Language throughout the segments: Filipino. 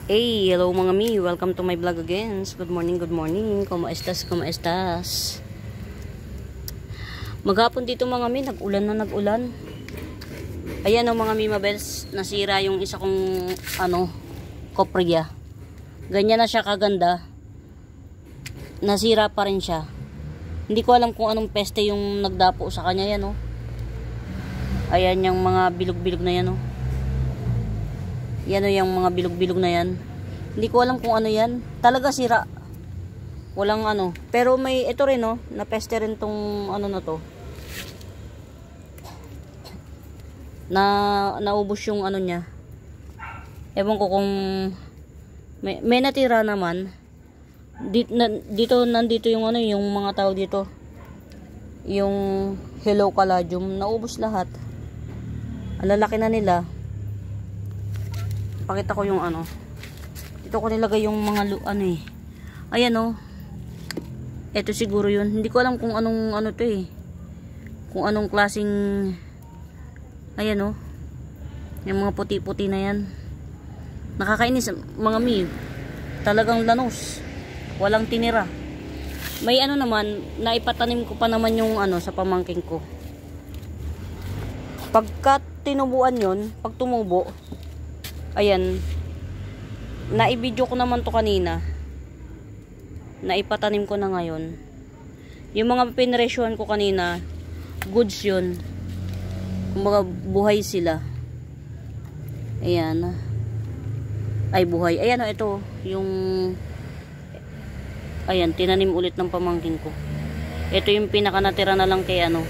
Hey, hello mga mi. Welcome to my vlog again. Good morning, good morning. Como estas, como estas? Maghapon dito mga mi, nag-ulan na nag-ulan. Ayan o mga mi mabels, nasira yung isa kong kopria. Ganyan na siya kaganda. Nasira pa rin siya. Hindi ko alam kung anong peste yung nagdapo sa kanya yan o. Ayan yung mga bilog-bilog na yan o. Yan o yung mga bilog-bilog na yan. Hindi ko alam kung ano yan. Talaga sira. Walang ano. Pero may ito rin o. Napeste rin tong ano na to. Naubos yung ano niya. Ewan ko kung may natira naman. Nandito yung ano, yung mga tao dito. Yung Hello Caladium. Naubos lahat. Ang lalaki na nila. Pakita ko yung ano. Ito ko nilagay yung mga ano eh. Ayan oh. Ito siguro yun. Hindi ko alam kung anong ano to eh. Kung anong klaseng. Ayan oh. Yung mga puti-puti na yan. Nakakainis mga mi. Talagang lanos. Walang tinira. May ano naman, naipatanim ko pa naman yung ano sa pamangking ko. Pagka tinubuan yun, pag tumubo, ayan, naibidyo ko naman to kanina. Naipatanim ko na ngayon. Yung mga pinresyohan ko kanina, goods yun. Kumbaga buhay sila. Ayan. Ay buhay. Ayan o, ito. Yung ayan, tinanim ulit ng pamangkin ko. Ito yung pinaka natira na lang kay ano.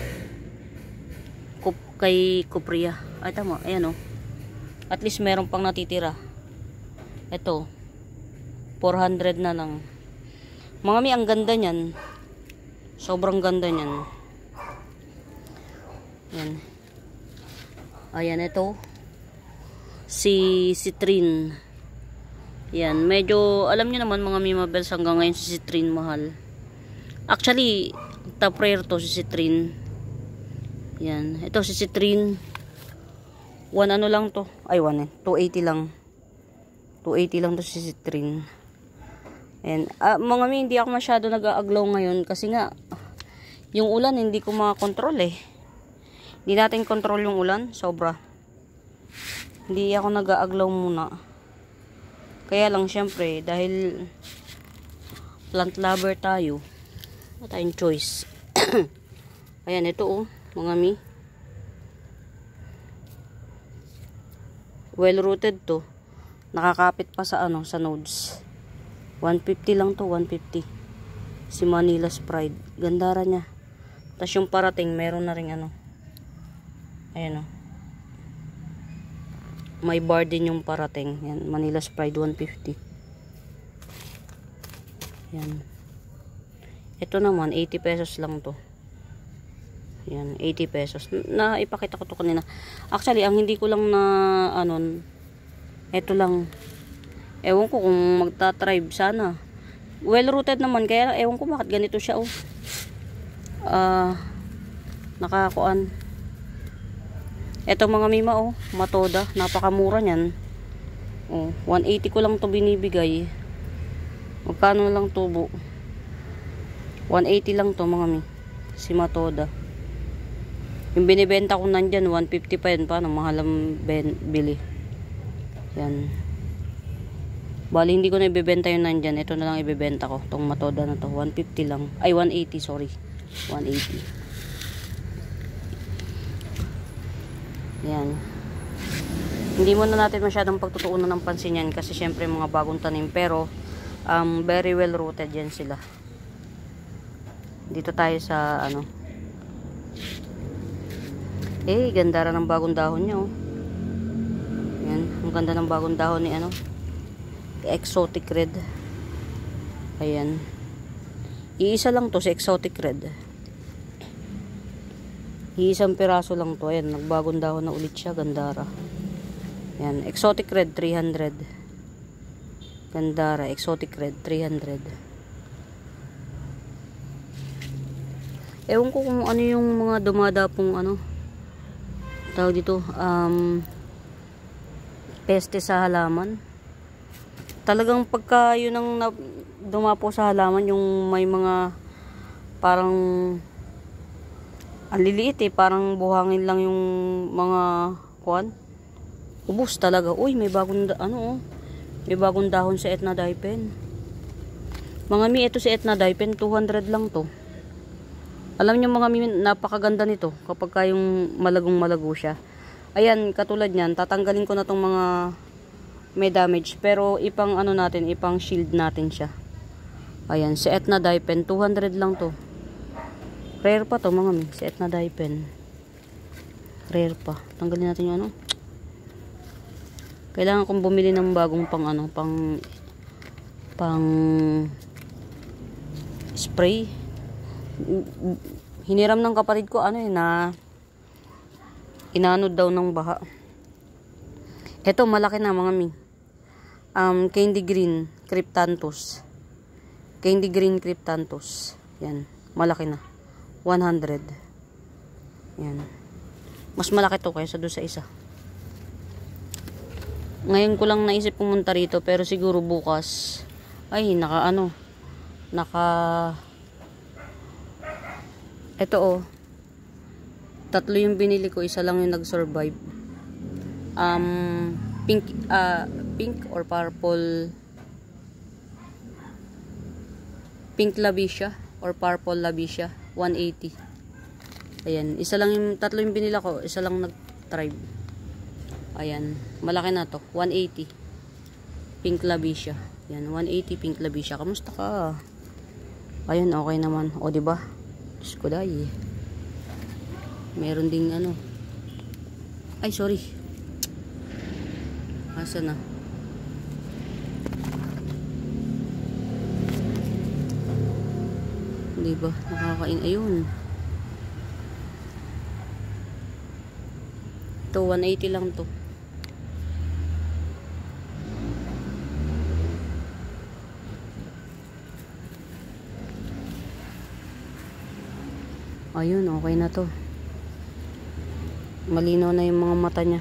Kay Kupria. Ay tama, ayan o. At least meron pang natitira. Ito 400 na lang. Mga mi, ang ganda niyan. Sobrang ganda niyan. Yan. Ayan, ito si Citrine. Yan, medyo alam niyo naman mga Mima Bells, hanggang ngayon si Citrine mahal. Actually, top rare to si Citrine. Yan, ito si Citrine. 1 ano lang to. Ay 1 eh. 280 lang. 280 lang to si Citrine. Ayan. Mga mi, hindi ako masyado nag-aaglaw ngayon kasi nga yung ulan hindi ko makakontrol eh. Hindi natin control yung ulan. Sobra. Hindi ako nag-aaglaw muna. Kaya lang syempre dahil plant lover tayo. Wala tayong choice. Ayan, ito oh. Mga mi. Well rooted to. Nakakapit pa sa ano, sa nodes. 150 lang to, 150. Si Manila's Pride. Gandara niya. Tapos yung parating, meron na ring ano. Ayan oh. May bar din yung parating. Yan, Manila's Pride 150. Yan. Ito naman 80 pesos lang to. Yan, 80 pesos. Ipakita ko to kanina. Actually, ang hindi ko lang na ano, ito lang. Ewan ko kung magta-tribe sana. Well rooted naman, kaya ewan ko bakit ganito siya oh. Nakakuan. Ito mga mima oh, matoda, napakamura niyan. Oh, 180 ko lang to binibigay. Magkano lang tubo? 180 lang to mga mi. Si matoda. Yung binibenta ko nandyan, 150 pa yun. Paano? Mahal ang bili. Yan. Bali, hindi ko na ibibenta yun nandyan. Ito na lang ibibenta ko. Itong matoda na to. 150 lang. Ay, 180, sorry. 180. Yan. Hindi muna natin masyadong pagtutuunan ng pansin yan. Kasi syempre mga bagong tanim. Pero, very well rooted yan sila. Dito tayo sa, ano. Eh, ganda rin ng bagong dahon niya, oh. Yan, ang ganda ng bagong dahon ni, ano, Exotic Red. Ayan. Iisa lang to, si Exotic Red. Iisang piraso lang to. Ayan, nagbagong dahon na ulit siya, gandara. Yan, Exotic Red, 300. Gandara, Exotic Red, 300. Ewan ko kung ano yung mga dumadapong, ano, tawag dito, peste sa halaman. Talagang pagka yun ang dumapo sa halaman, yung may mga parang ang liliit eh, parang buhangin lang yung mga kuwan. Ubos talaga. Uy, may bagong may bagong dahon sa Etna Daipen. Mga mi, ito si Etna Daipen, 200 lang to. Alam niyo mga mi, napakaganda nito kapag kayong malagong-malago siya. Ayan, katulad niyan, tatanggalin ko na tong mga may damage, pero ipang natin, ipang shield natin siya. Ayan, si Etna Daipen, 200 lang to. Rare pa to mga mi, si Etna Daipen. Rare pa. Tanggalin natin yung Kailangan kong bumili ng bagong pang spray. Hiniram ng kapatid ko na inanod daw ng baha. Ito malaki na mga mi. Candy Green Cryptanthus. Candy Green Cryptanthus. Yan, malaki na. 100. Yan. Mas malaki to kaysa doon sa isa. Ngayon ko lang naisip pumunta rito, pero siguro bukas ay ito tatlo yung binili ko, isa lang yung nag-survive. Pink or purple, pink Labicia or purple Labicia, 180. Ayan, tatlo yung binila ko, isa lang nag-thrive. Ayan, malaki na to, 180. Pink Labicia. Yan, 180 Pink Labicia. Kamusta ka? Ayun, okay naman. O, diba? Diyos ko dahi. Meron ding Ay, sorry. Asa na? Diba? Nakakain. Ayun. Ito, 180 lang to. Ayun, okay na to. Malinaw na yung mga mata niya.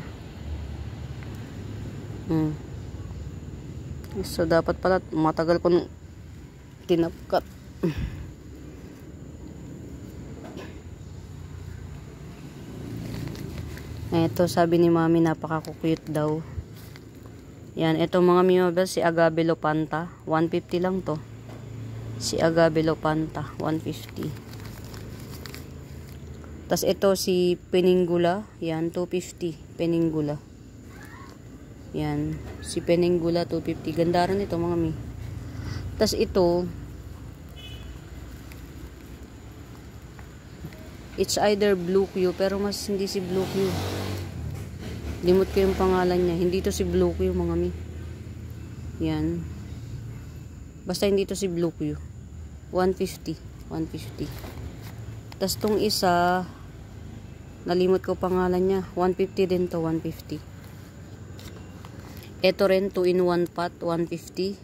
So, dapat pala matagal ko nung tinapkat. Ito, sabi ni mami, napaka-cute daw. Yan, ito mga mimabel, si Agave Lopanta. 150 lang to. Si Agave Lopanta, 150. Tas ito si Peningula, yan 250, Peningula. Yan, si Peningula 250. Ganda rin ito mga mi. Tas ito, it's either Blue Q, pero mas hindi si Blue Q. Limot ko yung pangalan niya. Hindi to si Blue Q mga mi. Yan. Basta hindi to si Blue Q. 150. Tas tong isa, nalimot ko pangalan niya. 150 din to, 150. Ito rin, 2-in-1 pot, 150.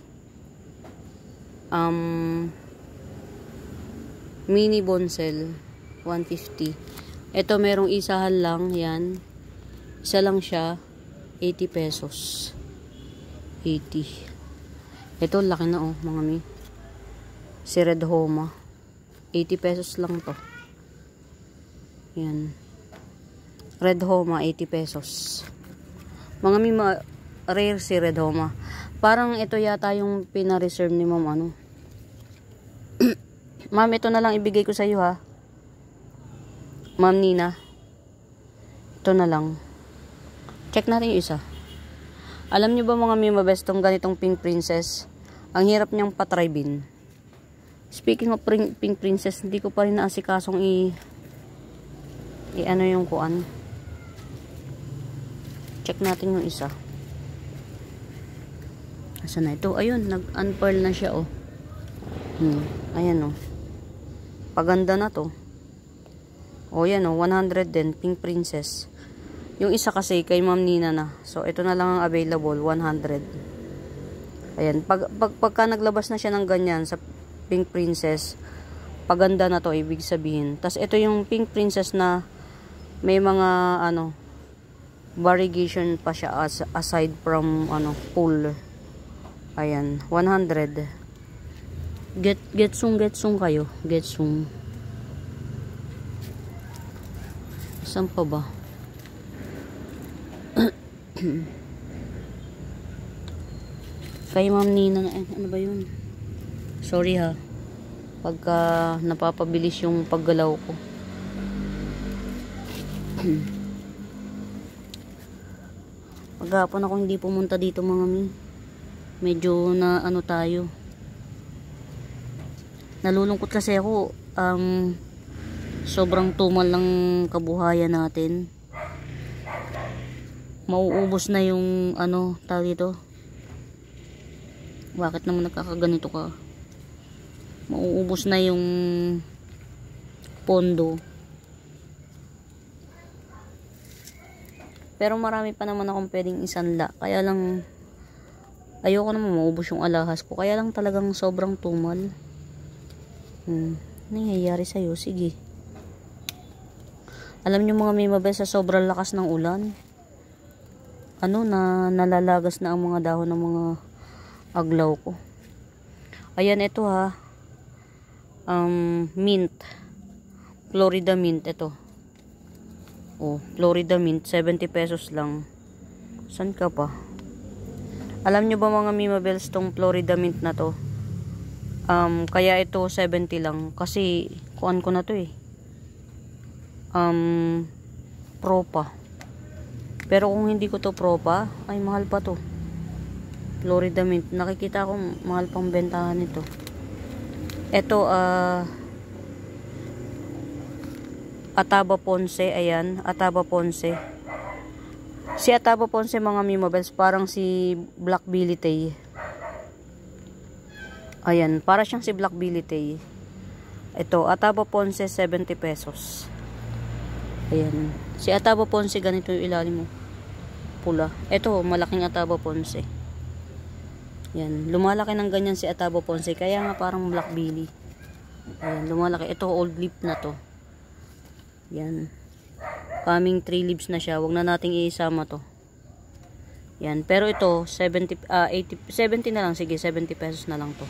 Mini bonsel, 150. Ito merong isahan lang, yan. Isa lang siya, 80 pesos. 80. Ito, laki na mga mi. Si Red Homa. 80 pesos lang to. Yan. Red Homa, 80 pesos. Mga mi, rare si Red Homa. Parang ito yata yung pina-reserve ni ma'am Ma'am, ito na lang ibigay ko sa iyo ha. Ma'am Nina. Ito na lang. Check natin yung isa. Alam niyo ba mga mima best, tong ganitong Pink Princess, ang hirap niyang patribin. Speaking of Pink Princess, hindi ko pa rin naasikasong yung kuan. Check natin yung isa. Asan na ito? Ayun, nag-unpearl na siya Ayan Paganda na to. Yan 100 din, Pink Princess. Yung isa kasi kay Ma'am Nina na. So ito na lang ang available, 100. Ayan, pagka naglabas na siya ng ganyan sa Pink Princess, paganda na to, ibig sabihin. Tas ito yung Pink Princess na may mga variegation pa siya aside from pool. Ayan, 100. Getsung kayo. Getsung. Saan pa ba? Kay Ma'am Nina, ano ba yun? Sorry ha. Pagka napapabilis yung paggalaw ko. Maghapon ako hindi pumunta dito mga mi. Medyo na ano tayo. Nalulungkot kasi ako. Sobrang tumal ng kabuhayan natin. Mauubos na yung ano tawag dito. Bakit naman nagkakaganito ka? Mauubos na yung pondo. Pero marami pa naman akong pwedeng isanla. Kaya lang ayoko naman maubos yung alahas ko. Kaya lang talagang sobrang tumal. Nangyayari sa'yo? Sige. Alam nyo mga mimabel, sa sobrang lakas ng ulan, nalalagas na ang mga dahon ng mga aglaw ko. Ayan, ito ha. Mint. Florida mint, ito. Florida mint, 70 pesos lang. San ka pa? Alam nyo ba mga mimabels, tong Florida mint na to? Kaya ito 70 lang. Kasi, kuan ko na to eh. Propa. Pero kung hindi ko to propa, ay mahal pa to. Florida mint. Nakikita ko mahal pang bentahan nito. Ito, Ataba Ponce. Ayan, Ataba Ponce. Si Ataba Ponce mga mimabels, parang si Black Billy Tay. Ayan, para siyang si Black Billy Tay. Ito, Ataba Ponce, 70 pesos. Ayan. Si Ataba Ponce, ganito yung ilalim mo. Pula. Ito, malaking Ataba Ponce. Ayan. Lumalaki ng ganyan si Ataba Ponce. Kaya nga parang Black Billy. Ayan, lumalaki. Ito, old leaf na to. Ayan. Coming 3 leaves na siya. Huwag na nating iisama to. Ayan. Pero ito, 70 na lang. Sige, 70 pesos na lang to.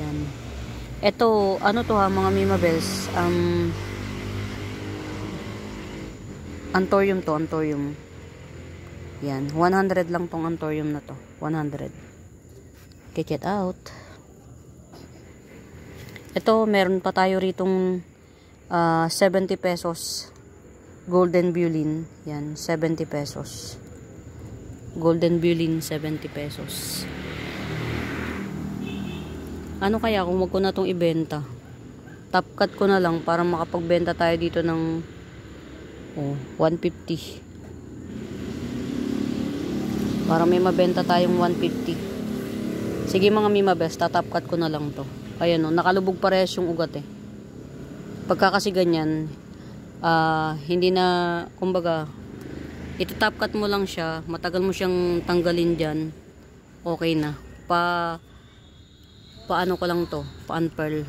Ayan. Ito, ano to ha, mga mimabels. Anthurium to, Anthurium. Yan, 100 lang tong Anthurium na to. 100. Check it out. Ito, meron pa tayo ritong 70 pesos. Golden Bulin. Yan, 70 pesos. Golden Bulin, 70 pesos. Ano kaya kung wag ko na tong ibenta? Top cut ko na lang para makapagbenta tayo dito ng 150. Para may mabenta tayong 150. Sige mga mimabes, tatop cut ko na lang to. Ayan nakalubog parehas yung ugat eh. Pagka kasi ganyan, hindi na, kumbaga, ito top cut mo lang siya, matagal mo siyang tanggalin dyan, okay na. Paano ko lang to, pa-unpearl.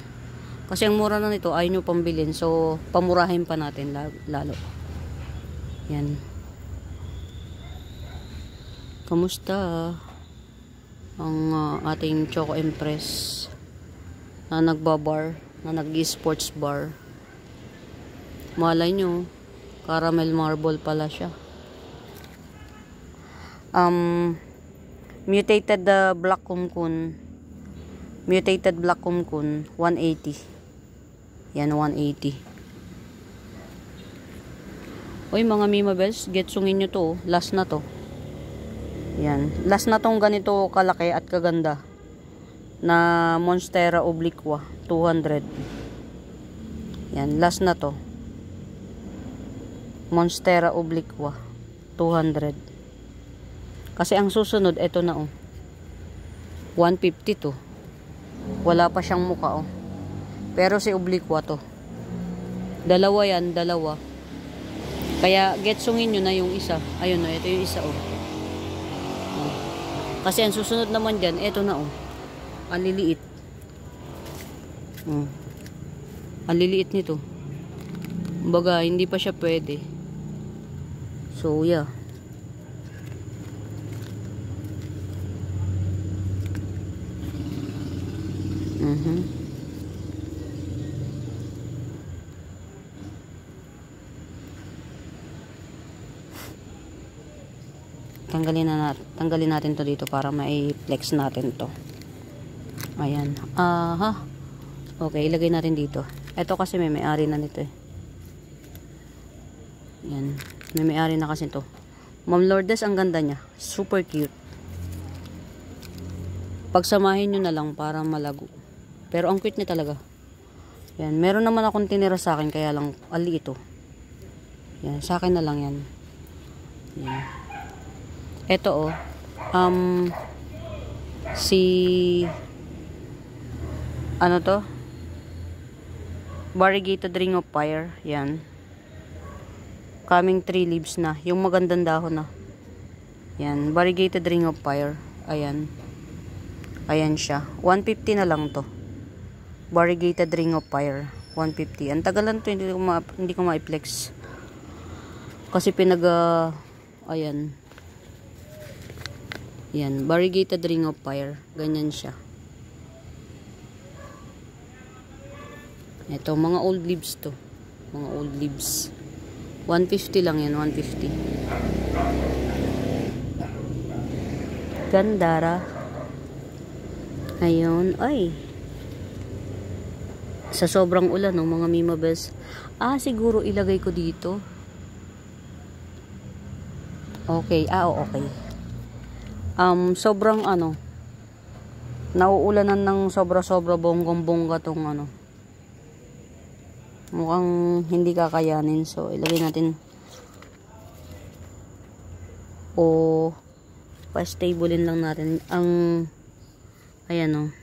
Kasi ang mura na nito, ayaw nyo pambilin, so pamurahin pa natin lalo. Yan. Kamusta ang ating Choco Empress na nagbabar, na nag-sports bar? Malay nyo, caramel marble pala siya. Mutated black kumkun. Mutated black kumkun, 180. Yan, 180. Uy mga mimabels, getsungin nyo to. Last na to. Yan. Last na tong ganito kalaki at kaganda. Na Monstera obliqua. 200. Yan. Last na to. Monstera obliqua. 200. Kasi ang susunod, ito na 150 to. Wala pa siyang muka Pero si obliqua to. Dalawa yan, dalawa. Kaya getsungin nyo na yung isa. Ayun ito yung isa Kasi ang susunod naman dyan, ito na ang liliit. Ang liliit nito. Kumbaga, hindi pa siya pwede. So, yeah. Tanggalin natin to dito para mai-flex natin to. Ayan. Aha. Okay, ilagay natin dito. Ito kasi may-ari na nito eh. Yan. May-ari na kasi to. Ma'am Lourdes, ang ganda niya. Super cute. Pagsamahin nyo na lang para malago. Pero ang cute niya talaga. Yan. Meron naman akong tinira sa akin kaya lang ali ito. Yan. Sa akin na lang yan. Yan. Ito ano to? Variegated Ring of Fire. Yan. Coming 3 leaves na. Yung magandang dahon na. Yan. Variegated Ring of Fire. Ayan. Ayan siya. 150 na lang to. Variegated Ring of Fire. 150. Ang tagalan to. Hindi ko ma-flex. Kasi ayan. Yan, variegated Ring of Fire. Ganyan siya. Ito, mga old leaves to. Mga old leaves. 150 lang yan, 150. Gandara. Ayun, ay. Sa sobrang ulan, no, mga Mima Bells. Siguro ilagay ko dito. Okay, okay. Sobrang nauulanan ng sobra-sobra bonggong-bongga tong mukhang hindi kakayanin, so ilagay natin pa-stablein lang natin ang ayan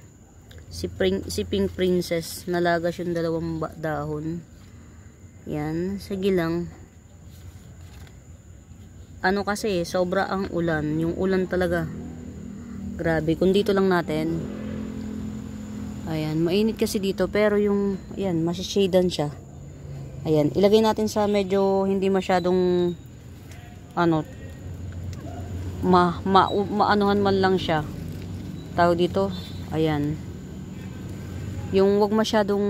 si Pink Princess, nalagas yung dalawang dahon. Yan, sige lang. Kasi sobra ang ulan. Yung ulan talaga. Grabe. Kung dito lang natin. Ayan. Mainit kasi dito. Pero yung, ayan, masishadan siya. Ayan. Ilagay natin sa medyo hindi masyadong maanuhan man lang siya. Tawag dito. Ayan. Yung wag masyadong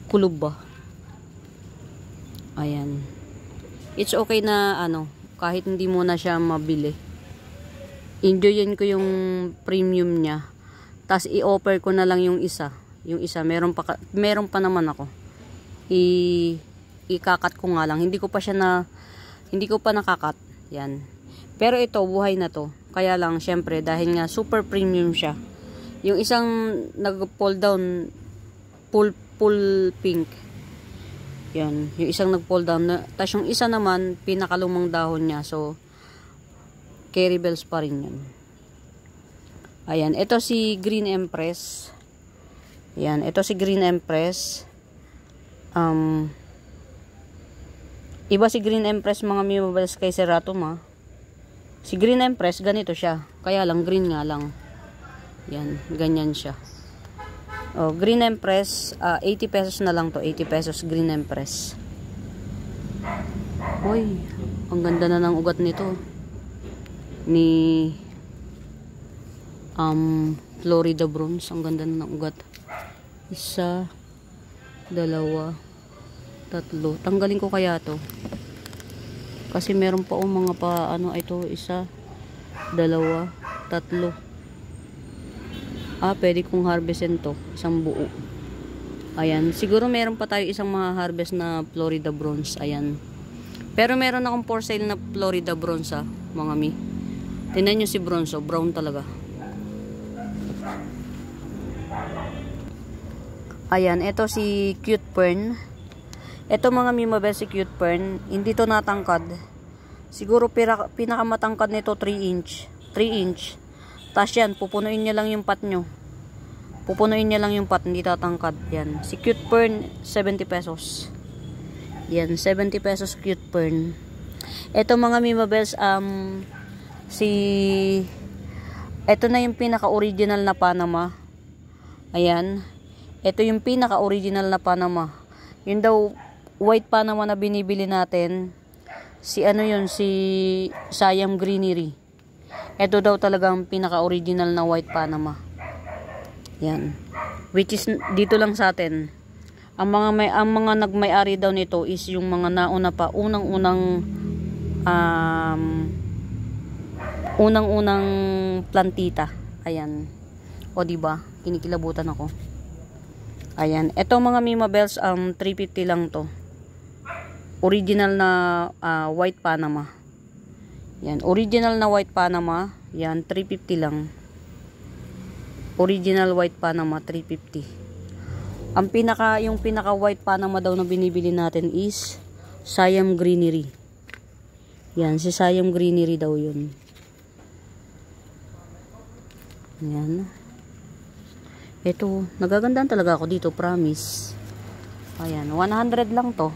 kulob ba. Ayan. It's okay na kahit hindi mo na siya mabili. Enjoyin ko yung premium niya. Tapos i-offer ko na lang yung isa. Yung isa meron pa naman ako. Ikakat ko nga lang. Hindi ko pa nakakat. Yan. Pero ito buhay na to. Kaya lang syempre dahil nga super premium siya. Yung isang nag-pull down full pink. Yan, yung isang nag-fall down na, tapos yung isa naman pinakalumang dahon niya, so Carry Bells pa rin yan. Ayan, ito si Green Empress. Ayan, ito si Green Empress. Iba si Green Empress mga Mima Bells kay Seratum. Si Green Empress ganito siya, kaya lang green nga lang. Yan, ganyan siya. Green Empress, 80 pesos na lang to. 80 pesos Green Empress. Uy, ang ganda na ng ugat nito. Ni Florida Bronze. Ang ganda na ng ugat. 1, 2, 3. Tanggalin ko kaya to. Kasi meron pa mga ito. 1, 2, 3. Pwede kong harvestin to. Isang buo. Ayan. Siguro meron pa tayo isang mga harvest na Florida Bronze. Ayan. Pero meron akong for sale na Florida Bronze mga mi. Tingnan nyo si Bronze. Brown talaga. Ayan. Ito si Cute Fern. Ito mga Mima Bells, si Cute Fern. Hindi to natangkad. Siguro pinakamatangkad nito 3 inch. 3 inch. Tapos yan, pupunuin niya lang yung pot nyo. Pupunuin niya lang yung pot, hindi tatangkad. Yan. Si Cute Fern, 70 pesos. Yan, 70 pesos Cute Fern. Ito mga Mima Bells, ito na yung pinaka-original na Panama. Ayan. Ito yung pinaka-original na Panama. Yun daw, white Panama na binibili natin. Si Siam Greenery. Ito daw talagang pinaka-original na white Panama. Yan. Which is dito lang sa atin. Ang mga nagmay-ari daw nito is yung mga nauna pa, unang-unang plantita. Ayan. O diba? Kinikilabutan ako. Ayan. Ito mga Mima Bells, 350 lang to. Original na white Panama. Yan. Original na white Panama. Yan. 350 lang. Original white Panama. 350. Yung pinaka white Panama daw na binibili natin is Siam Greenery. Yan. Si Siam Greenery daw yun. Yan. Ito, nagagandaan talaga ako dito, promise. Ayan, 100 lang to.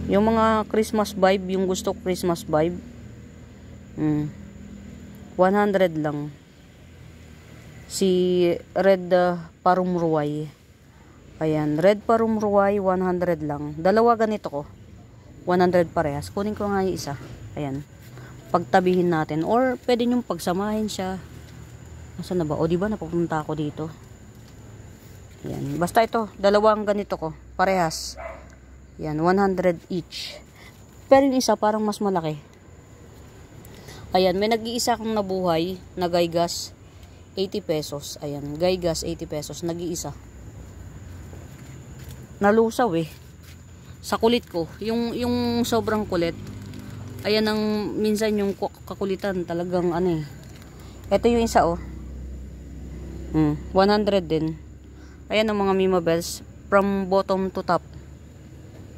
Yung mga Christmas vibe, yung gusto Christmas vibe. 100 lang. Si Red Parumruay. Ayan, Red Parumruay, 100 lang. Dalawa ganito ko. 100 parehas. Kunin ko nga yung isa. Ayan. Pagtabihin natin. Or, pwede nyong pagsamahin siya. Nasaan na ba? O, diba napupunta ako dito? Yan. Basta ito, dalawang ganito ko. Parehas. Yan, 100 each. Pero yung isa parang mas malaki. Ayan, may nag-iisa akong nabuhay na gaygas, 80 pesos. Ayan, gaygas, 80 pesos. Nag-iisa. Nalusaw eh. Sa kulit ko. Yung sobrang kulit. Ayan ang minsan yung kakulitan. Talagang ano eh. Ito yung isa oh. 100 din. Ayan ang mga Mima Bells. From bottom to top.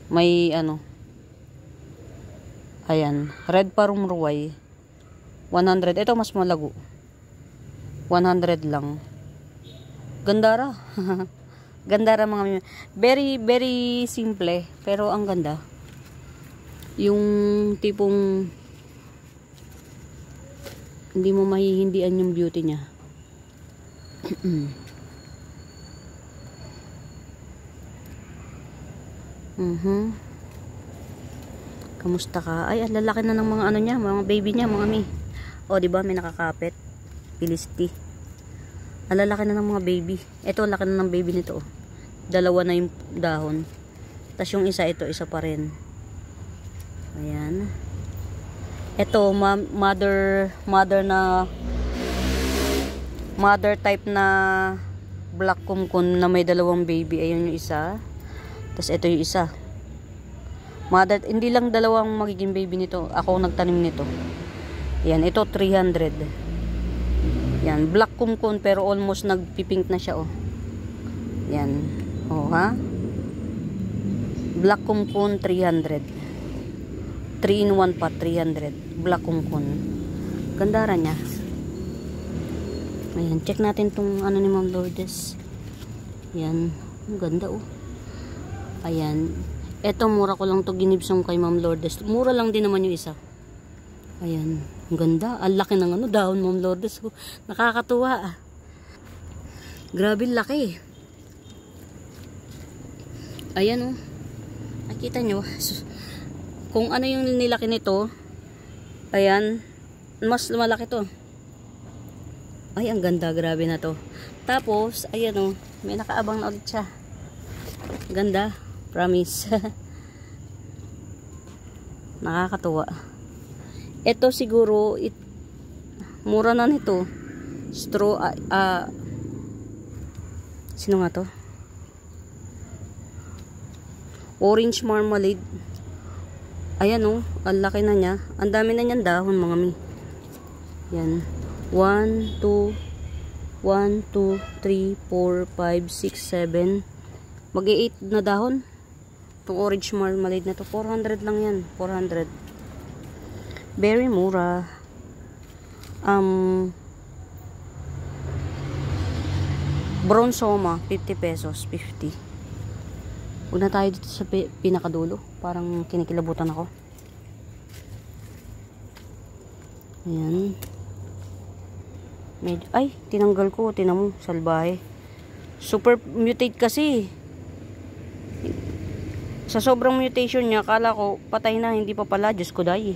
May ano. Ayan. Red Parumruay. 100. Ito mas malago. 100 lang. Gandara. Gandara mga Mima. Very, very simple. Pero ang ganda. Yung tipong hindi mo mahihindian yung beauty niya. Kamusta ka? Ay, ang lalaki na ng mga ano niya, mga baby niya, mga mi. O, di ba may nakakapit? Pilisti. Ang lalaki na ng mga baby. Ito, laki na ng baby nito. Dalawa na yung dahon. Tapos yung isa, ito, isa pa rin. Ayan. Ito, mother type na black kumkun na may dalawang baby. Ayun yung isa. Tapos ito yung isa. Mother, hindi lang dalawang magiging baby nito. Ako nagtanim nito. Yan, ito 300. Yan, black kumkun pero almost nagpipink na siya oh. Yan. Oh ha. Black kumkun 300. 3 in 1 pa 300. Black kumkun. Gandara niya. Ayan, check natin tong ano ni Ma'am Lourdes. Yan, ang ganda oh. Ayan. Eto, mura ko lang to ginibsong kay Ma'am Lourdes. Mura lang din naman yung isa. Ayan, ang ganda. Ang laki ng ano, dahon Ma'am Lourdes. Nakakatuwa ah. Grabe laki. Ayan oh. Nakita nyo. Kung ano yung nilaki nito, ayan, mas malaki to. Ay, ang ganda. Grabe na to. Tapos, ayan o. May nakaabang na ulit siya. Ganda. Promise. Nakakatuwa. Ito siguro, mura na nito. Straw, sino nga to? Orange marmalade. Ayan o. Ang laki na niya. Ang dami na niyan dahon, mga mi. Yan. 1, 2, 3, 4, 5, 6, 7. Mag-8 na dahon. Itong orange marmalade na to. 400 lang yan. 400. Very mura. Bronsoma, 50 pesos. 50. Huwag na tayo dito sa pinakadulo. Parang kinikilabutan ako. Ayan. Medyo, ay, tinanggal ko. Tinan mo, salbahe. Super mutate kasi. Sa sobrang mutation niya, akala ko patay na, hindi pa pala. Diyos ko dahi.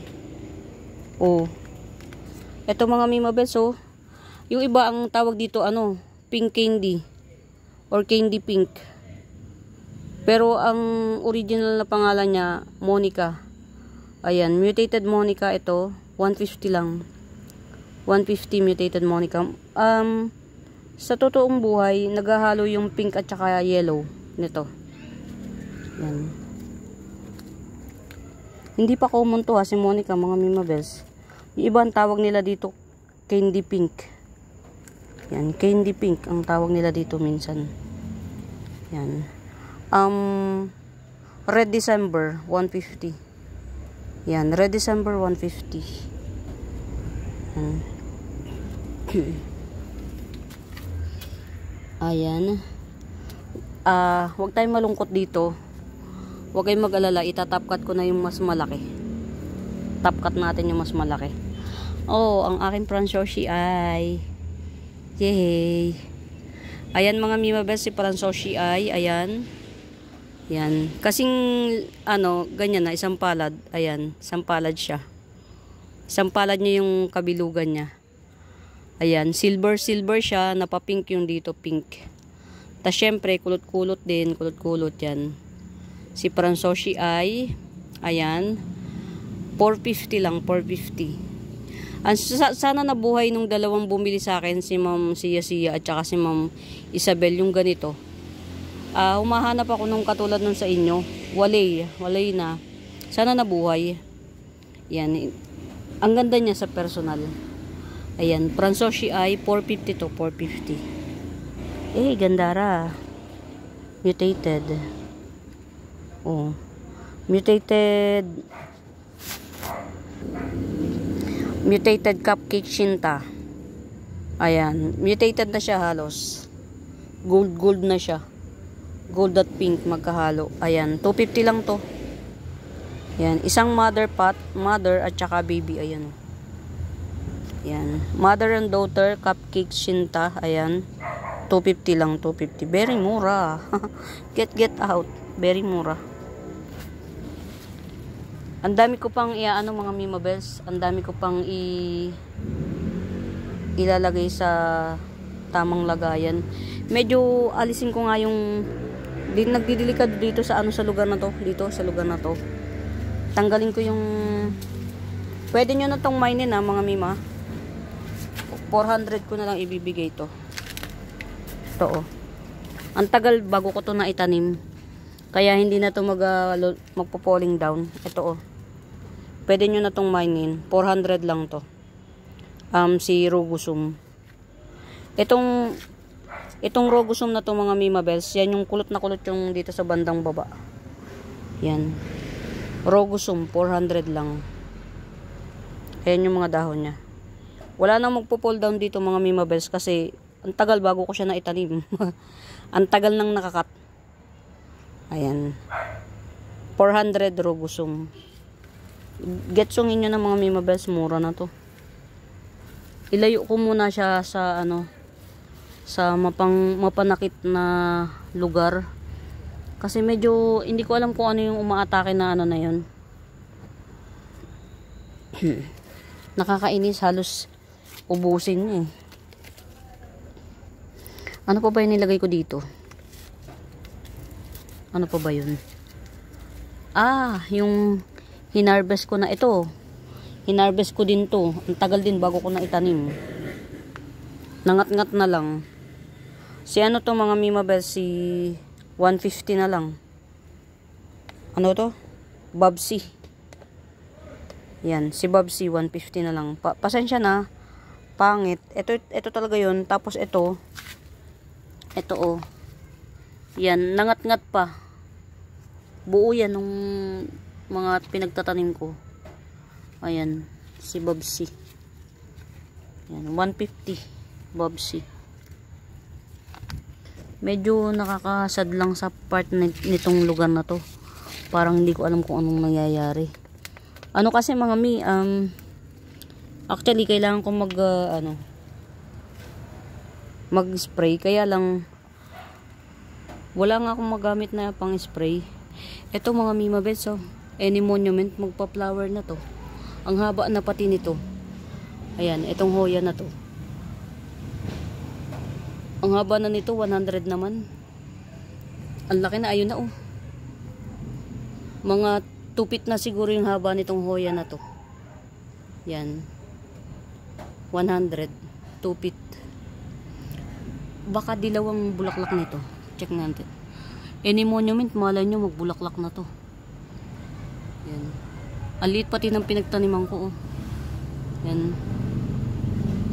Oh. Ito mga Mima Bells, oh. Yung iba ang tawag dito, ano, pink candy or candy pink. Pero ang original na pangalan niya, Monica. Ayan, mutated Monica ito. 150 lang. 150 mutated Monica. Sa totoong buhay, naghahalo yung pink at saka yellow nito. Yan. Hindi pa common to si Monica, mga Mimabels. Yung iba ang tawag nila dito, candy pink. Yan, candy pink ang tawag nila dito minsan. Yan. Red December 150. Yan, Red December 150. Ayan. Huwag tayong malungkot dito. Huwag kayong mag-alala, itatapkat ko na yung mas malaki. Tapkat natin yung mas malaki. Oh, ang aking Fransoshi ay yay. Ayan mga Mimabels, si Fransoshi ay ayan. Yan. Kasing, ganyan na, isang palad. Ayan, isang palad siya. Isang palad niya yung kabilugan niya. Ayan, silver siya. Napapink yung dito, pink. Tapos, syempre, kulot-kulot din. Kulot-kulot yan. Si Fransoshi ay, ayan, 450 lang, 450. Sana nabuhay nung dalawang bumili sa akin, si Ma'am Sia at saka si Ma'am Isabel, yung ganito. Humahanap ako nung katulad nun sa inyo. Walay na. Sana nabuhay. Yan. Ang ganda niya sa personal. Ayan. Fransoshi ay 450 to 450. Gandara. Mutated. Oh. Mutated. Mutated cupcake Shinta. Ayan. Mutated na siya halos. Gold na siya. Gold at pink magkahalo. Ayan, 250 lang to. Ayan, isang mother at saka baby. Ayan. Ayan, mother and daughter cupcake Shinta. Ayan, 250 lang, 250. Very mura. Get out. Very mura. Ang dami ko pang mga Mimabels. Ang dami ko pang ilalagay sa tamang lagayan. Medyo alisin ko nga yung nagdidelikado dito sa sa lugar na to, tanggalin ko yung, pwede nyo na tong mainin mga Mima. 400 ko na lang ibibigay to. Ang tagal bago ko to na itanim, kaya hindi na to magpo-falling down. Ito pwede nyo na tong mainin, 400 lang to. Si Rogosum, itong Rogosum na to mga Mimabels, yan yung kulot na kulot yung dito sa bandang baba. Yan. Rogosum, 400 lang. Ayan yung mga dahon niya. Wala nang magpo-fall down dito mga Mimabels kasi ang tagal bago ko siya na itanim. Ang tagal nang nakakat. Ayan. 400 Rogosum. Getsongin nyo na mga Mimabels, mura na to. Ilayo ko muna siya sa sa mapanakit na lugar kasi medyo hindi ko alam kung ano yung umaatake na na yun. Nakakainis, halos ubusin niya. Ano pa ba yung nilagay ko dito? Ano pa ba yun? Yung hinarvest ko na ito. Hinarvest ko din to. Ang tagal din bago ko na itanim. Nangat-ngat na lang. Si to mga Mimabels, si 150 na lang. Ano to? Bobsy. Yan, si Bobsy 150 na lang. Pasensya na. Pangit. Ito talaga yun. Tapos ito yan, nangat-ngat pa. Buo yan nung mga pinagtatanim ko. Ayan, si Bobsy. Yan, 150 Bobsy. Medyo nakakasad lang sa part nitong lugar na to. Parang hindi ko alam kung anong nangyayari. Kasi mga actually kailangan ko mag-spray, kaya lang wala nga akong magamit na pang spray. Ito mga Mimabels, any monument magpa-flower na to. Ang haba na pati nito. Ayan, itong hoya na to. Ang haba na nito, 100 naman. Ang laki na, ayun na oh. Mga 2 feet na siguro yung haba nitong Hoya na to. Yan. 100. 2 feet. Baka dilawang bulaklak nito. Check natin. Any monument, malay nyo magbulaklak na to. Yan. Ang liit pati ng pinagtaniman ko oh. Yan.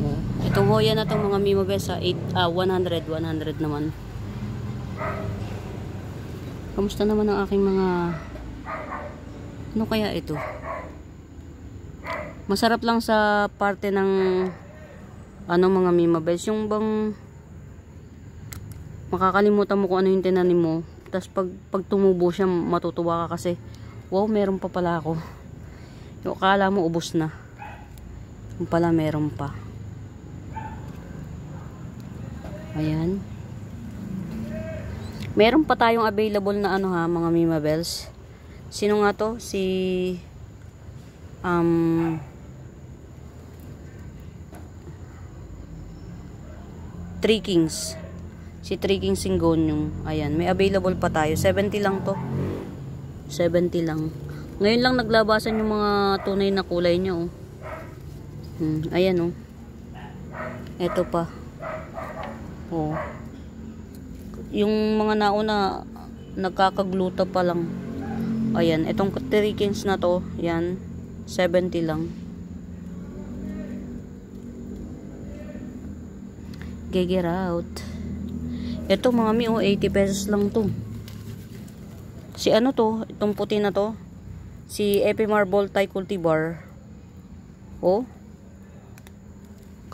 Oh. Itong Hoya na itong mga Mimabes 100 naman. Kamusta naman ang aking mga ano kaya ito? Masarap lang sa parte ng ano mga Mimabes, yung bang makakalimutan mo kung ano yung tinanim mo, tapos pag tumubo siya matutuwa ka kasi wow, meron pa pala ako. Yung akala mo ubos na, yung pala meron pa. Ayan. Meron pa tayong available na ano ha, mga Mimabels. Sino nga to? Si Three Kings. Si Three Kings Syngonium. Ayan, may available pa tayo. 70 lang to. 70 lang. Ngayon lang naglabasan yung mga tunay na kulay niya oh. Ayan oh. Ito pa. Oh. Yung mga nauna nagkakagluta pa lang. Ayan, itong Three Kings na to, yan, 70 lang. Get out. Ito mga mi, oh, 80 pesos lang to. Si ano to, itong puti na to, si Epimar Voltae Cultivar. Oh.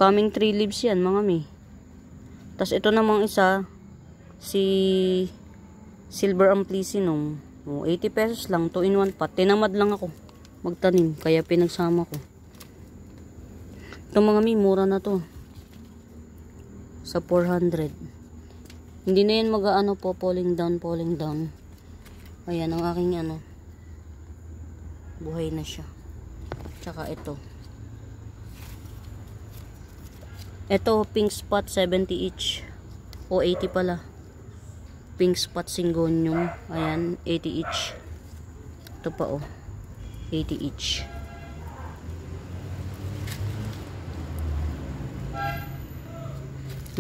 Coming 3 leaves yan mga mi. Tas ito namang isa, si Silver Amplicynum. Oh, 80 pesos lang, 2 in 1 pot. Tinamad lang ako magtanim, kaya pinagsama ko. Ito mga mi, mura na to. Sa 400. Hindi na yan mag-ano po, falling down. Ayan, ang aking ano. Buhay na siya. Tsaka ito. Ito, pink spot, 70 each. O, 80 pala. Pink spot Syngonium. Ayan, 80 each. Ito pa, oh. 80 each.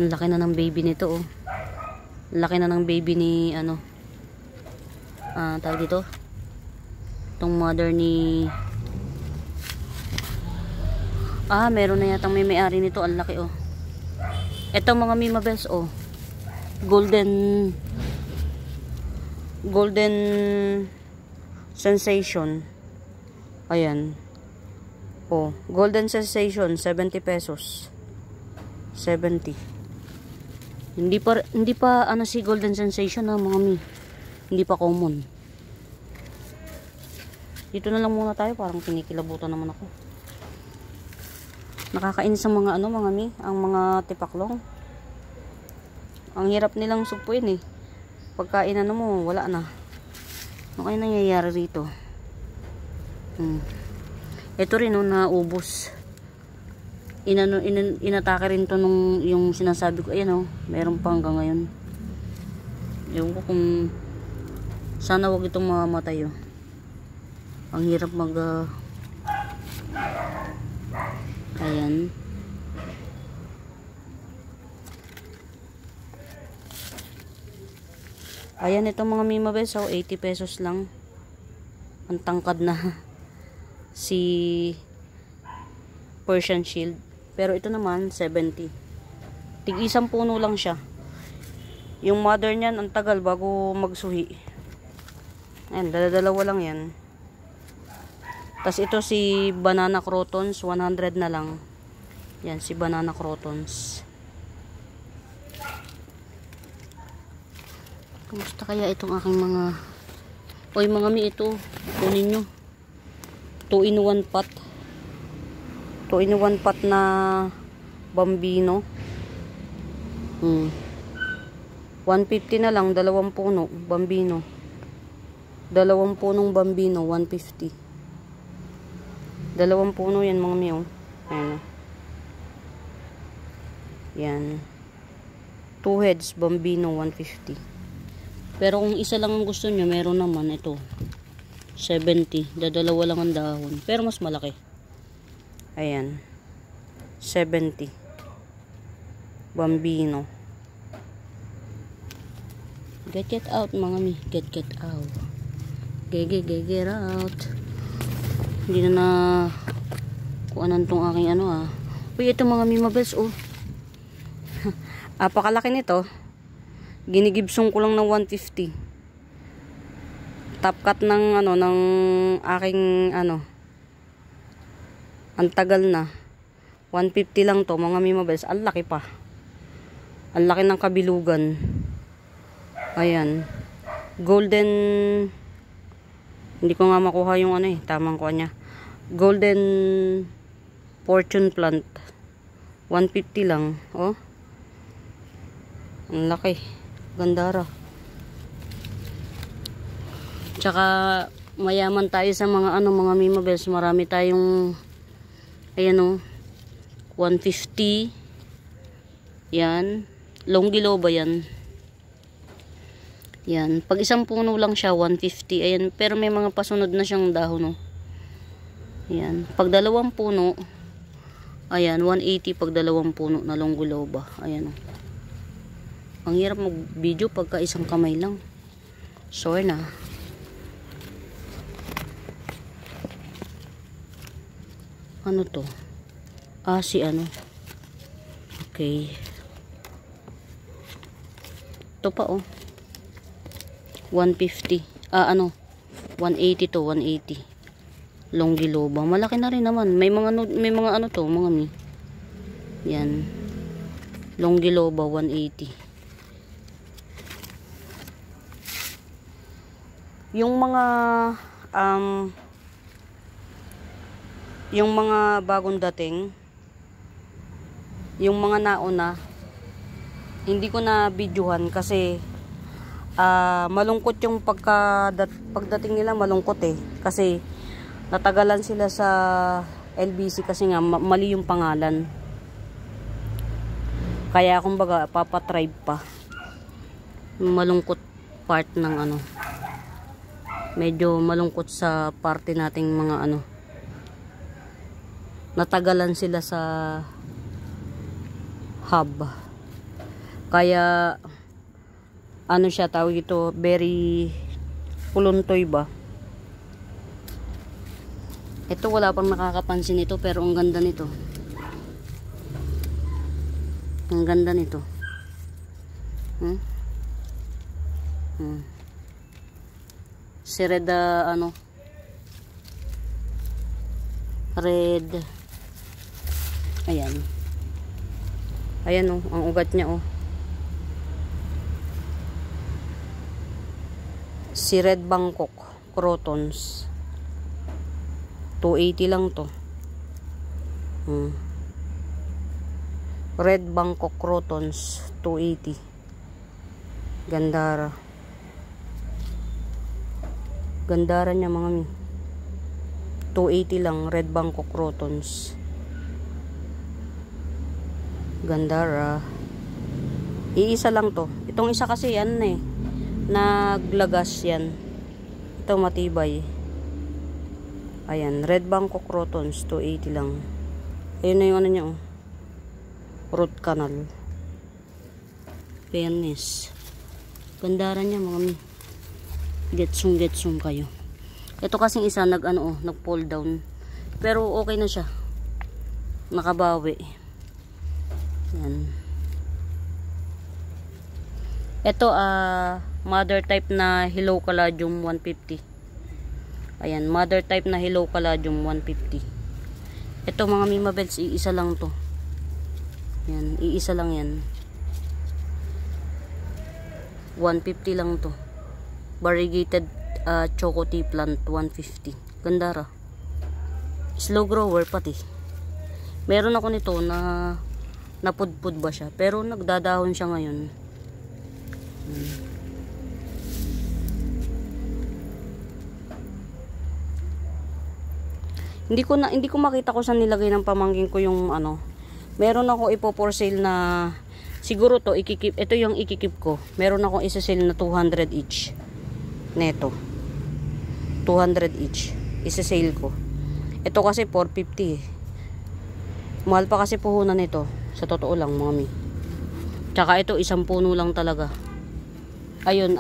Ang laki na ng baby nito, oh. Laki na ng baby ni, ano. Tawag dito. Itong mother ni... meron na yatang may-ari nito. Ang laki, oh. Ito mga Mimabels, oh. Golden Sensation. Ayan. Oh, Golden Sensation, 70 pesos. 70. Hindi pa ano si Golden Sensation na mga mi. Hindi pa common. Dito na lang muna tayo, parang kinikilabutan naman ako. Nakakainis ang mga ano mga mi, ang mga tipaklong. Ang hirap nilang supuin eh. Pagkain ano mo, wala na. Ano kaya nangyayari rito? Ito rin naubos. Inatake rin to nung yung sinasabi ko. Ayan meron pa hanggang ngayon. Ewan ko kung sana wag itong mamamatay. Ang hirap ayan. Ayan, itong mga Mimabes, 80 pesos lang. Ang tangkad na si Persian Shield. Pero ito naman, 70. Tig-isang puno lang siya. Yung mother niyan, ang tagal bago magsuhi. Ayan, dala-dalawa lang yan. Tapos ito si Banana Crotons, 100 na lang. Yan, si Banana Crotons. Kamusta kaya itong aking mga... Oy mga mi, ito. Kunin nyo. 2 in 1 pot. 2 in 1 pot na bambino. 150 na lang, 2 puno bambino. 2 punong bambino, 150. 2 puno yan mga mi, oh. Ayan. Yan. 2 heads, Bambino, 150. Pero kung isa lang ang gusto nyo, meron naman ito. 70. Dadalawa lang ang dahon. Pero mas malaki. Ayan. 70. Bambino. Get out mga mi. Get out. Get out. Hindi na kuanan tong aking ano ah. Uy, ito mga Mima Bells oh. Apakalaki nito. Ginigibsong ko lang ng 150. Top cut ng ano ng aking ano. Ang tagal na. 150 lang to mga Mima Bells. Ang laki pa. Ang laki ng kabilugan. Ayan. Golden. Hindi ko nga makuha yung ano eh. Tamang kuha niya. Golden fortune plant. 150 lang. Oh. Ang laki. Gandara. Tsaka mayaman tayo sa mga ano mga Mima Bells. Marami tayong ayan oh. 150. Yan. Longgiloba yan. Yan. Pag isang puno lang siya, 150. Ayan. Pero may mga pasunod na siyang dahon, no. Ayan. Pag dalawang puno, ayan, 180 pag dalawang puno na longgiloba. Ayan, no. Ang hirap mag-video pagka isang kamay lang. Sure na. Ano to? Ah, si ano. Okay. Ito pa, oh. 150. Ah, ano? 180 to, 180. Longgiloba. Malaki na rin naman. May mga ano to, mga mi. Yan. Longgiloba 180. Yung mga bagong dating, yung mga nauna, hindi ko na videohan kasi malungkot yung pagdating nila, malungkot eh. Kasi natagalan sila sa LBC kasi nga mali yung pangalan. Kaya kumbaga papatribe pa. Malungkot part ng ano. Medyo malungkot sa parte nating mga ano. Natagalan sila sa hub. Kaya ano siya tawag ito, very puluntoy ba. Ito wala pang nakakapansin ito pero ang ganda nito. Ang ganda nito. Si red ano, red. Ayan. Ayan oh, ang ugat niya oh. Si Red Bangkok Crotons 280 lang to. Red Bangkok Crotons 280. Gandara. Gandara niya mga mi. 280 lang Red Bangkok Crotons. Gandara. Iisa lang to. Itong isa kasi yan eh. Naglagas yan. Ito matibay. Ayan, Red Bangkok Crotons 280 lang. Ayun na yung ano niya oh. Root canal. Fairness. Gandara niya mga mi. Getsong kayo. Ito kasing isa nag ano oh, nag pull down. Pero okay na siya. Nakabawi. Yan. Ito mother type na Hello Caladium 150. Ayan, mother type na Hello Caladium 150. Ito mga Mima Bells, iisa lang to. Yan, iisa lang yan. 150 lang to. Variegated Choco Tea Plant 150. Gandara. Slow grower pati. Meron ako nito na napudpud ba siya, pero nagdadahon siya ngayon. Hindi ko makita ko saan nilagay ng pamangkin ko yung ano. Meron ako ipo for sale na Siguro to, ito yung ikikip ko. Meron akong isa-sale na 200 each. Neto. 200 each. Isa-sale ko. Ito kasi 450 eh. Mahal pa kasi puhunan nito. Sa totoo lang, mami. Tsaka ito, isang puno lang talaga. Ayun,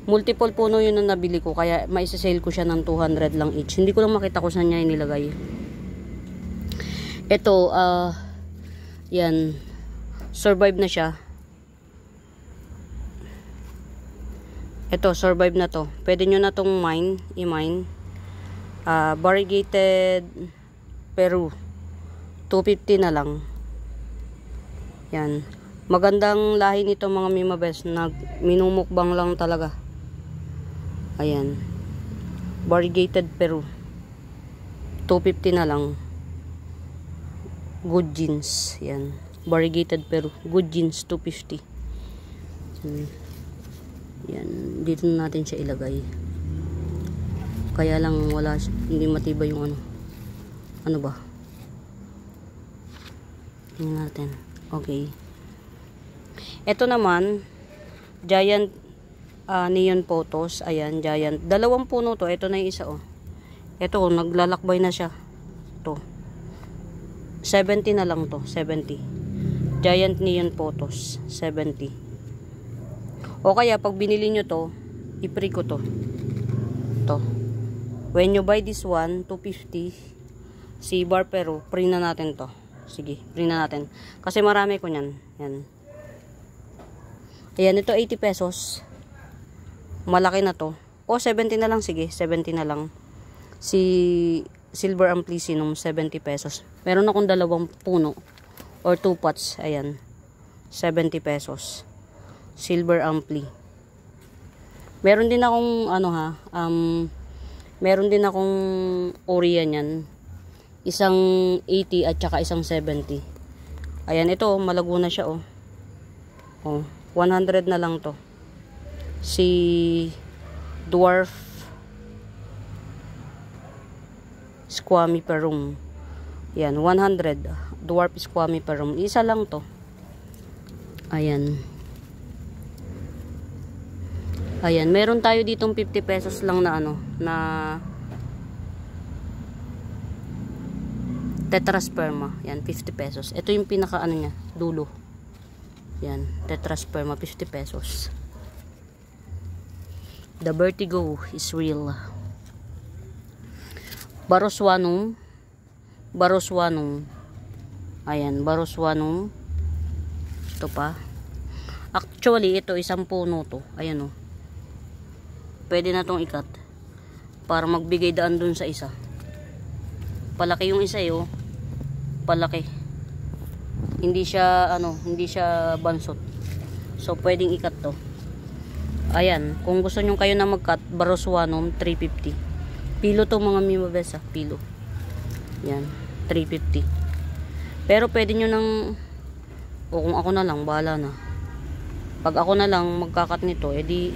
multiple puno yun na nabili ko. Kaya maisa-sale ko siya ng 200 lang each. Hindi ko lang makita kung saan niya inilagay. Ito, yan. Survive na siya. Ito, survive na to. Pwede nyo na tong i-mine. Variegated Peru. 250 na lang. Yan. Magandang lahi nito mga mimabes. Minumukbang lang talaga. Ayan. Variegated Peru. 250 na lang. Good genes. Yan. Variegated Peru. Good genes 250. Yan. Dito na natin siya ilagay. Kaya lang hindi matibay yung ano. Ano ba? Tingnan natin. Okay. Ito naman, giant neon photos. Ayan, giant. 2 puno to. Ito na yung isa, oh. Ito, naglalakbay na siya. To. 70 na lang to. 70. Giant neon photos. 70. O kaya, pag binili nyo to, i-free ko to. To. When you buy this one, 250. Si Bar Peru, free na natin to. Sige, free na natin. Kasi marami ko nyan. Yan. Ayan, ito 80 pesos. Malaki na to. O, 70 na lang. Sige, 70 na lang. Si Silver Amplicinum, 70 pesos. Meron akong 2 puno. Or 2 pots. Ayan. 70 pesos. Silver Ampli. Meron din akong, meron din akong Orion yan. Isang 80 at saka isang 70. Ayan, ito, malago na siya, oh. Oh, 100 na lang to. Si Dwarf Squamiperum. Yan, 100. Dwarf Squamiperum. Isa lang to. Ayan. Ayan, meron tayo ditong 50 pesos lang na na Tetrasperma. Yan, 50 pesos. Ito yung pinaka niya, dulo. Yan, Tetrasperma, 50 pesos. The vertigo is real. Baroswanum. Ayan, Baroswanum. Ito pa. Actually, ito isang puno to. Ayan, oh. Pwede na tong ikat para magbigay daan dun sa isa. Palaki yung isa, oh. Palaki. Hindi siya bansot. So pwedeng ikat to. Ayan, kung gusto nyo kayo na mag-cut, Baroswanum 350. Pilo to mga mimabesa, pilo. Yan, 350. Pero pwede nyo nang, o kung ako na lang, bahala na. Pag ako na lang magkakat nito, edi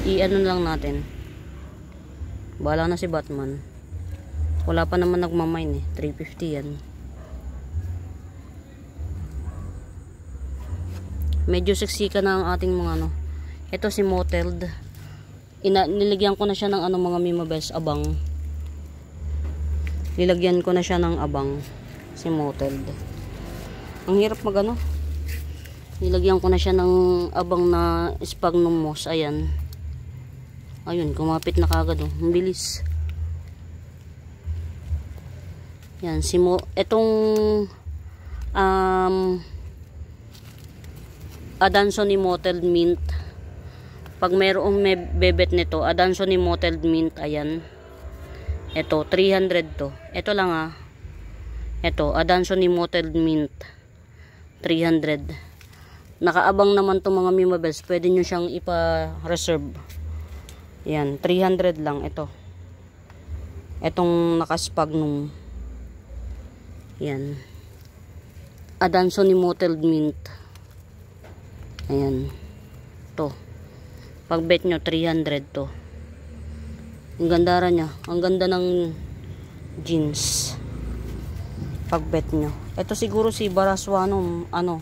i-ano lang natin. Bahala na si Batman. Wala pa naman nagmamine eh. 350 yan. Medyo siksika na ang ating mga Ito si Mottled. Nilagyan ko na siya ng mga mimabes, abang. Nilagyan ko na siya ng abang. Si Mottled. Ang hirap nilagyan ko na siya ng abang na sphagnum moss. Ayan. Ayun, kumapit na kagad, oh. Ang bilis. Yan, itong Adansonii Mottled Mint. Pag mayroong may bebet nito, Adansonii Mottled Mint, ayan. Ito, 300 to. Ito lang, Ito, Adansonii Mottled Mint. 300. Nakaabang naman to mga mimabels. Pwede nyo siyang ipa-reserve. Yan, 300 lang ito. Itong nakasphagnum. Yan. Adansonii Mottled Mint. Ayan. To. Pag bet nyo, 300 to. Ang ganda niya. Ang ganda ng jeans. pagbet nyo. Ito siguro si Baraswano, ano,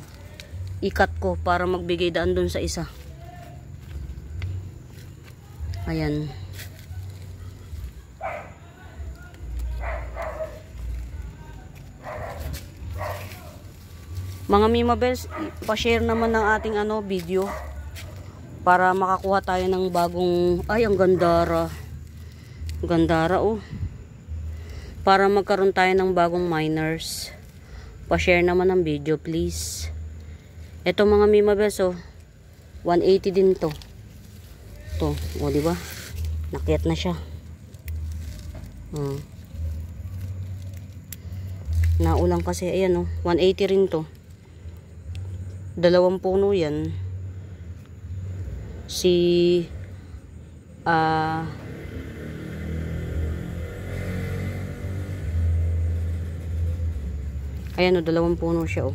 ikat ko para magbigay daan dun sa isa. Ayan. Mga Mimabels, pa-share naman ng ating ano, video para makakuha tayo ng bagong, ay ang gandara. Gandara oh. Para magkaroon tayo ng bagong miners. Pa-share naman ng video please. Ito mga Mimabels oh. 180 din to. To, oh di ba? Nakyat na siya. Naulang kasi ayan oh, 180 rin to. 2 puno yan. Si ayan o, 2 puno siya o.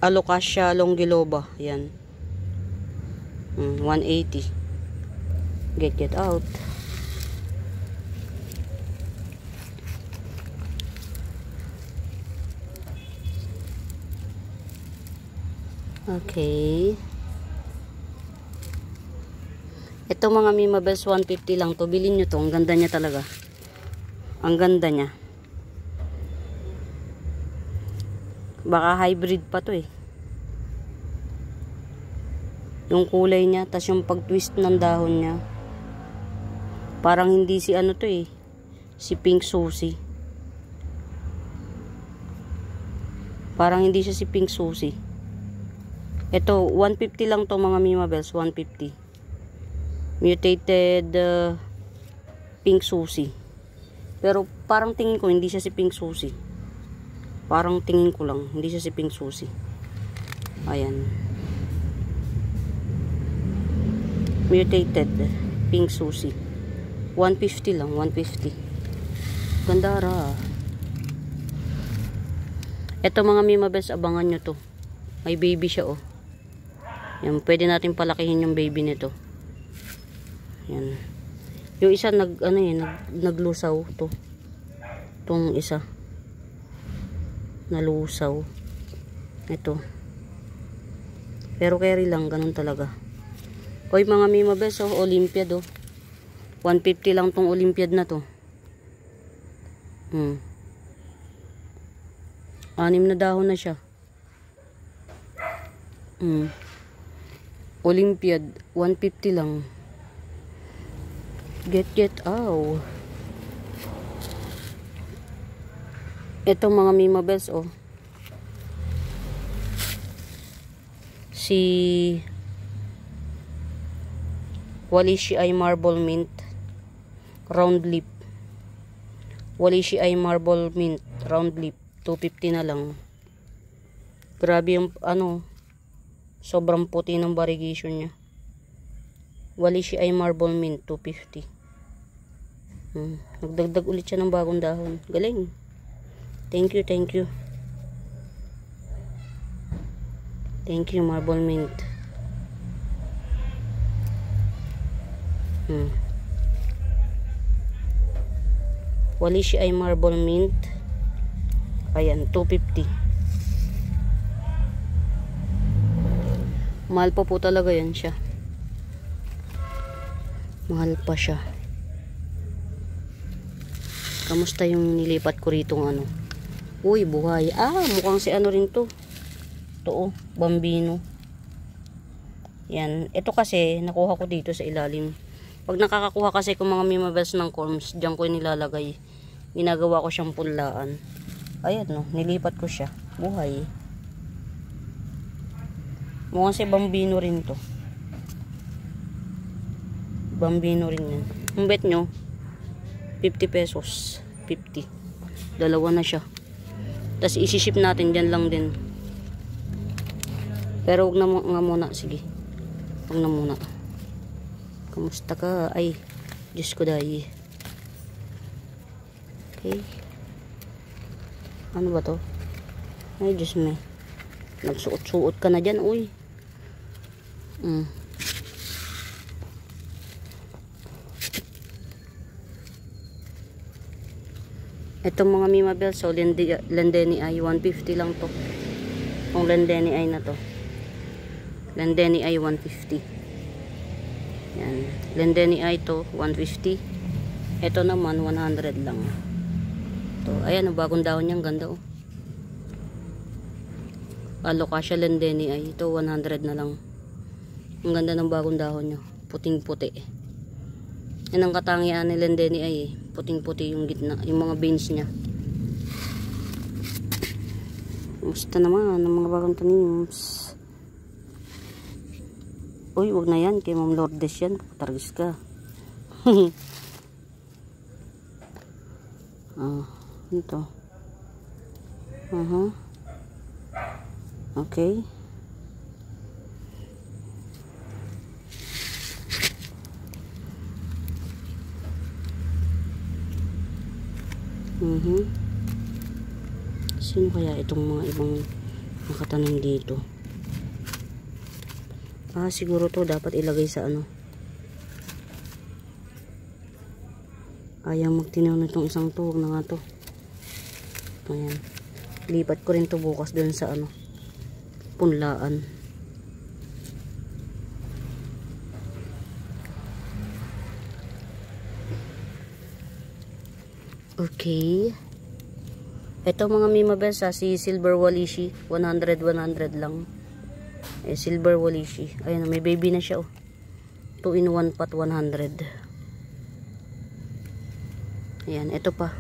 Alocasia longiloba. Yan. 180. Get out. Okay. Ito mga Mimabels, 150 lang to. Bilhin nyo to. Ang ganda niya talaga. Ang ganda niya. Baka hybrid pa to eh. Yung kulay niya, tas yung pag-twist ng dahon niya. Parang hindi si ano to eh. Si Pink Susie. Parang hindi siya si Pink Susie. Ito, 150 lang to mga Mimabels, 150. Mutated Pink Susie. Pero parang tingin ko hindi siya si Pink Susie. Parang tingin ko lang, hindi siya si Pink Susie. Ayan. Mutated Pink Susie. 150 lang, 150. Gandara. Ito mga Mimabels, abangan nyo to. May baby siya oh. Yan, pwede natin palakihin yung baby nito. Yan. Yung isa naglusaw to. Tong isa. Nalusaw. Ito. Pero carry lang, ganun talaga. Hoy mga Mimabels oh, Olympiad oh. 150 lang tong Olympiad na to. 6 na dahon na siya. Olympiad 150 lang. Get out. Ito mga Mimabels oh. Si Wallichii Marble Mint round leaf. Wallichii Marble Mint round leaf 250 na lang. Grabe yung ano, sobrang puti ng variegation niya. Wallichii Marble Mint 250. Nagdagdag ulit siya ng bagong dahon. Galing. Thank you. Thank you Marble Mint. Wallichii Marble Mint. Ayan, 250. Mahal pa po talaga yan siya. Mahal pa siya. Kamusta yung nilipat ko rito ng ano? Uy, buhay. Mukhang si ano rin to. Ito, Bambino. Yan. Ito kasi, nakuha ko dito sa ilalim. Pag nakakakuha kasi kung mga Mimabels ng corms, diyan ko nilalagay. Ginagawa ko siyang punlaan. Ayan, no. Nilipat ko siya. Buhay. Mukhang si Bambino rin to. Bambino rin yan. Ang bet nyo, 50 pesos. 50. Dalawa na siya. Tapos isi-ship natin dyan lang din. Pero huwag na nga muna. Sige. Huwag na muna. Kamusta ka? Ay, Diyos ko dahi. Okay. Ano ba to? Ay, Diyos me. Nagsuot-suot ka na dyan, uy. Itong mga Mimabel, so Lendeni ay 150 lang to. Kung Lendeni ay na to. Lendeni ay 150. Yan. Lendeni ay to 150. Ito naman 100 lang. To, ayan, ang bagong dahon niya, ang ganda oh. Alocasia Lendeni ay ito 100 na lang. Ang ganda ng bagong dahon niya, puting-puti. Yan ang katangian ni Lendeni ay puting-puti yung gitna, yung mga veins niya. Musta naman ang mga bagong tanims. Uy, wag na yan, kay Ma'am Lourdes yan, targis ka. Ito. Okay. Sino kaya itong mga ibang nakatanim dito? Siguro to dapat ilagay sa ano. Ayaw magtinaw na itong isang to. Huwag na nga to. Ayan. Lipat ko rin to bukas dun sa ano, punlaan. Okay. Ito mga Mimabel si Silver Walishi, 100 lang. Silver Walishi. Ayan, may baby na siya oh. 2 in 1 pot 100. Ayan, ito pa.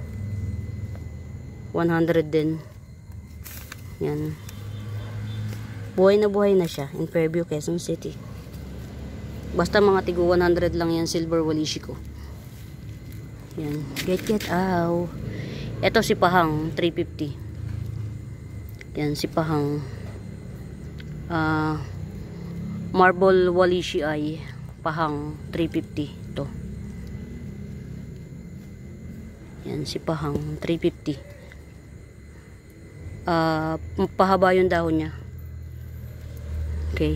100 din. Yan. Buhay na siya in Fairview, Quezon City. Basta mga tigo 100 lang yan Silver Walishi ko. Yan. Get out. Ito si Pahang 350. Yan si Pahang. Marble Walishi ay Pahang 350 to. Yan si Pahang 350. Pahaba yung dahon niya. Okay.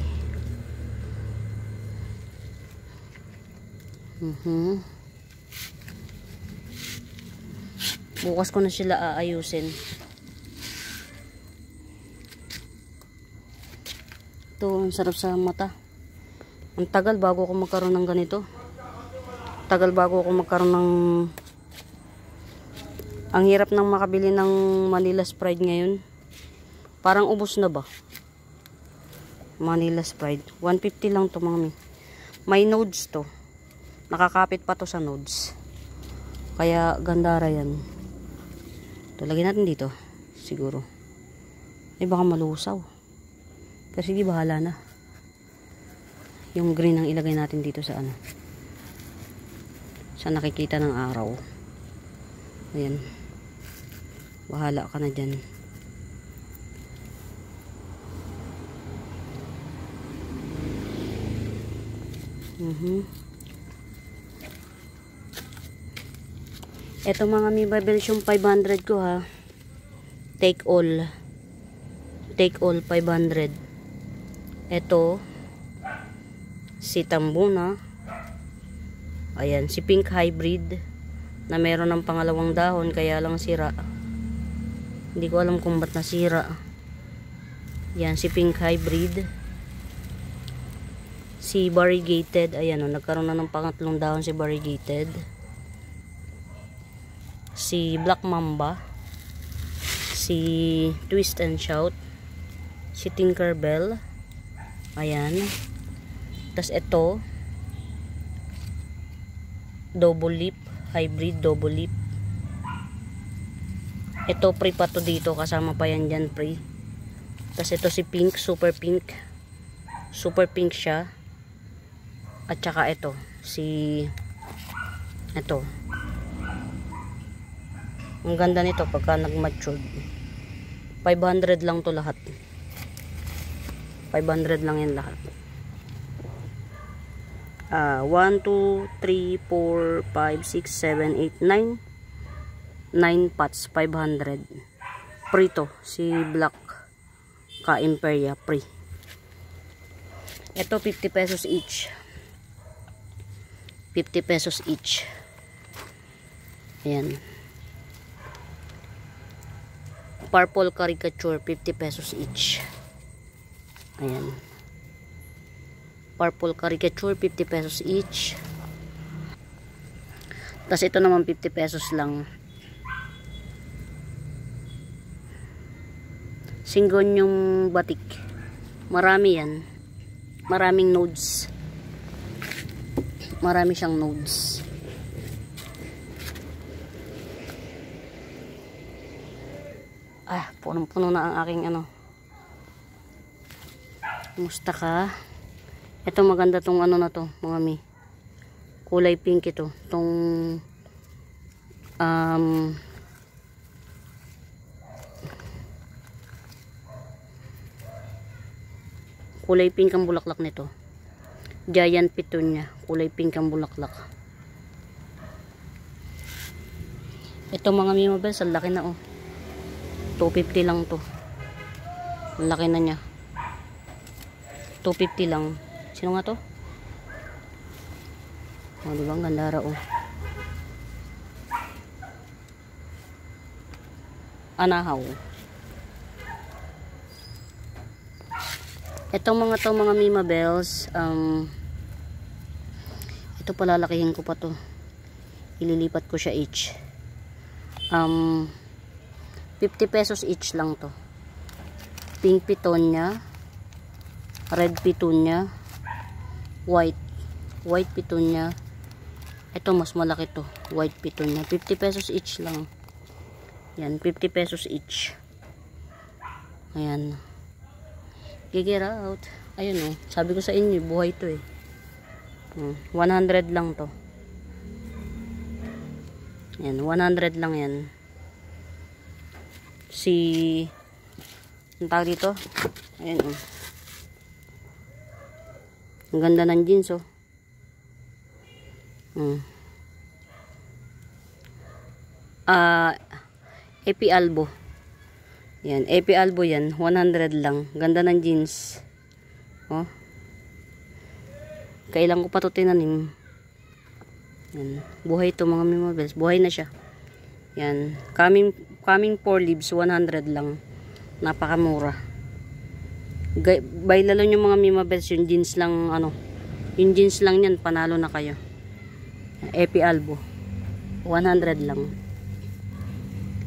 Bukas ko na sila aayusin. Ito, ang sarap sa mata. Ang tagal bago ako magkaroon ng ganito. Tagal bago ako magkaroon ng... Ang hirap nang makabili ng Manila Sprite ngayon. Parang ubos na ba? Manila Sprite. 150 lang to mga mi. May nodes to. Nakakapit pa to sa nodes. Kaya gandara yan. Ito, lagyan natin dito. Siguro. Baka malusaw. Pero sige, bahala na. Yung green ang ilagay natin dito sa ano. Sa nakikita ng araw. Ayan. Bahala ka na dyan. Ito mga Mimabel yung 500 ko ha. Take all. Take all 500. Ito si Tambuna. Ayan, si Pink Hybrid na meron ng pangalawang dahon kaya lang sira. Hindi ko alam kung ba't nasira. Yan, si Pink Hybrid. Si Variegated. Ayan o, nagkaroon na ng pangatlong dahon si Variegated. Si Black Mamba. Si Twist and Shout. Si Tinkerbell. Ayan. Tas ito Double Leaf Hybrid, Double Leaf. Ito pre pa to dito, kasama pa yan dyan pre. Tas ito si Pink, Super Pink. Super Pink siya. At saka ito si ito. Ang ganda nito pagka nag-matured. 500 lang to lahat. 500 lang yan lahat. 1, 2, 3, 4, 5, 6, 7, 8, 9 9 pots, 500. Pre to, si Black Ka Imperia, pre. Ito 50 pesos each. 50 pesos each. Ayan. Purple caricature, 50 pesos each. Ayan. Purple caricature, 50 pesos each. Tapos ito naman 50 pesos lang. Singgon yung batik. Marami yan. Maraming nodes. Marami siyang nodes. Punong-puno na ang aking ano. Kumusta ka? Ito maganda tong ano na to, mga mi. Kulay pink ito. Tong kulay pink ang bulaklak nito. Giant petunia. Kulay pink ang bulaklak. Ito mga mimabels, ang laki na oh. 250 lang to. Ang laki na niya. 250 lang. Sino nga to? Oh, diba? Ang ganda raw oh. Anahaw. Itong mga to mga mimabels, ito palalakihin ko pa to. Ililipat ko siya each. 50 pesos each lang to. Pink petunia, red petunia, white petunia. Ito mas malaki to, white petunia. 50 pesos each lang. Yan, 50 pesos each. Ayan. Get out. Ayun oh. Sabi ko sa inyo, buhay to eh. 100 lang to. Yan, 100 lang yan. Ang tawag dito? Ayan oh. Ang ganda ng jeans oh. AP Albo. Yan, AP Albo yan, 100 lang. Ganda ng jeans. Oh. Kailan ko pa to tinanim. Yan, buhay to mga mimabels. Buhay na siya. Yan, coming 4 leaves, 100 lang. Napakamura. By lalo yung mga mimabels, yung jeans lang ano. Yung jeans lang yan, panalo na kayo. AP Albo. 100 lang.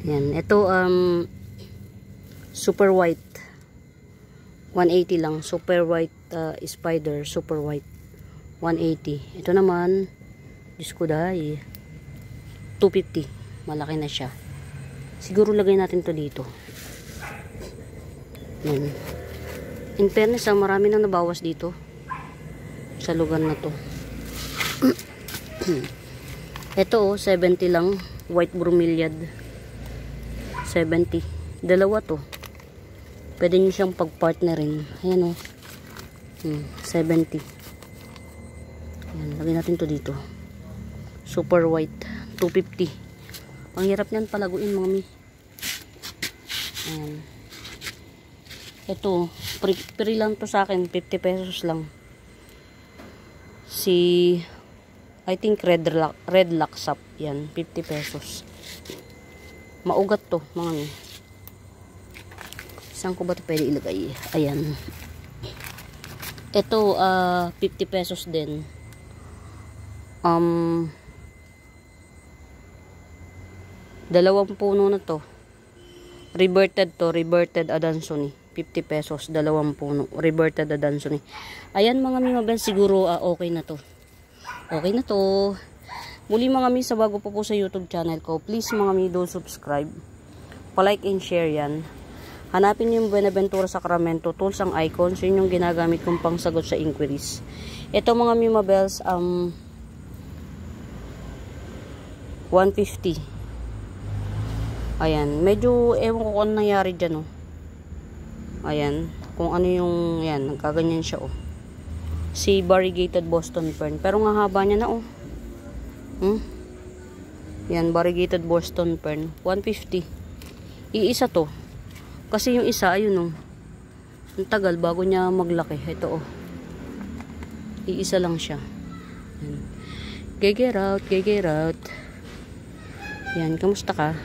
Yan, ito super white. 180 lang. Super white spider, super white. 180. Ito naman, Diyos ko dahi. 250. Malaki na siya. Siguro lagay natin to dito. Yan. In fairness, marami nang nabawas dito. Sa lugar na to. Ito oh, 70 lang. White bromeliad. 70. Dalawa to. Pwede nyo siyang pagpartnerin. Ayan oh. 70. Ayan, lagay natin to dito. Super white. 250. Ang hirap niyan palaguin mga mi. Ayan. Ito, free lang to sa akin. 50 pesos lang. I think red laksap. Yan, 50 pesos. Maugat to mga mi. Saan ko ba ito pwede ilagay? Ayan. Ito, 50 pesos din. Dalawang puno na to. Reverted to. Reverted Adansoni. 50 pesos. Dalawang puno. Reverted Adansoni. Ayan mga mimabel. Siguro okay na to. Okay na to. Muli mga mi, sa bago po sa YouTube channel ko, please mga mi, do subscribe. Pa-like and share yan. Hanapin niyo yung Buenaventura Sacramento Tools ang icons. Yun yung ginagamit kong pangsagot sa inquiries. Ito mga mimabels, 150. Ayan, medyo ewan ko kung ano nangyari dyan oh. Ayan, kung ano yung, ayan, nagkaganyan siya oh. Si variegated Boston Fern, pero nga haba niya na oh. Yan, variegated Boston Fern, 150. Iisa to. Kasi yung isa, ayun oh. Ang tagal bago niya maglaki. Ito oh. Iisa lang siya. Yan. Get out. Yan, kamusta ka?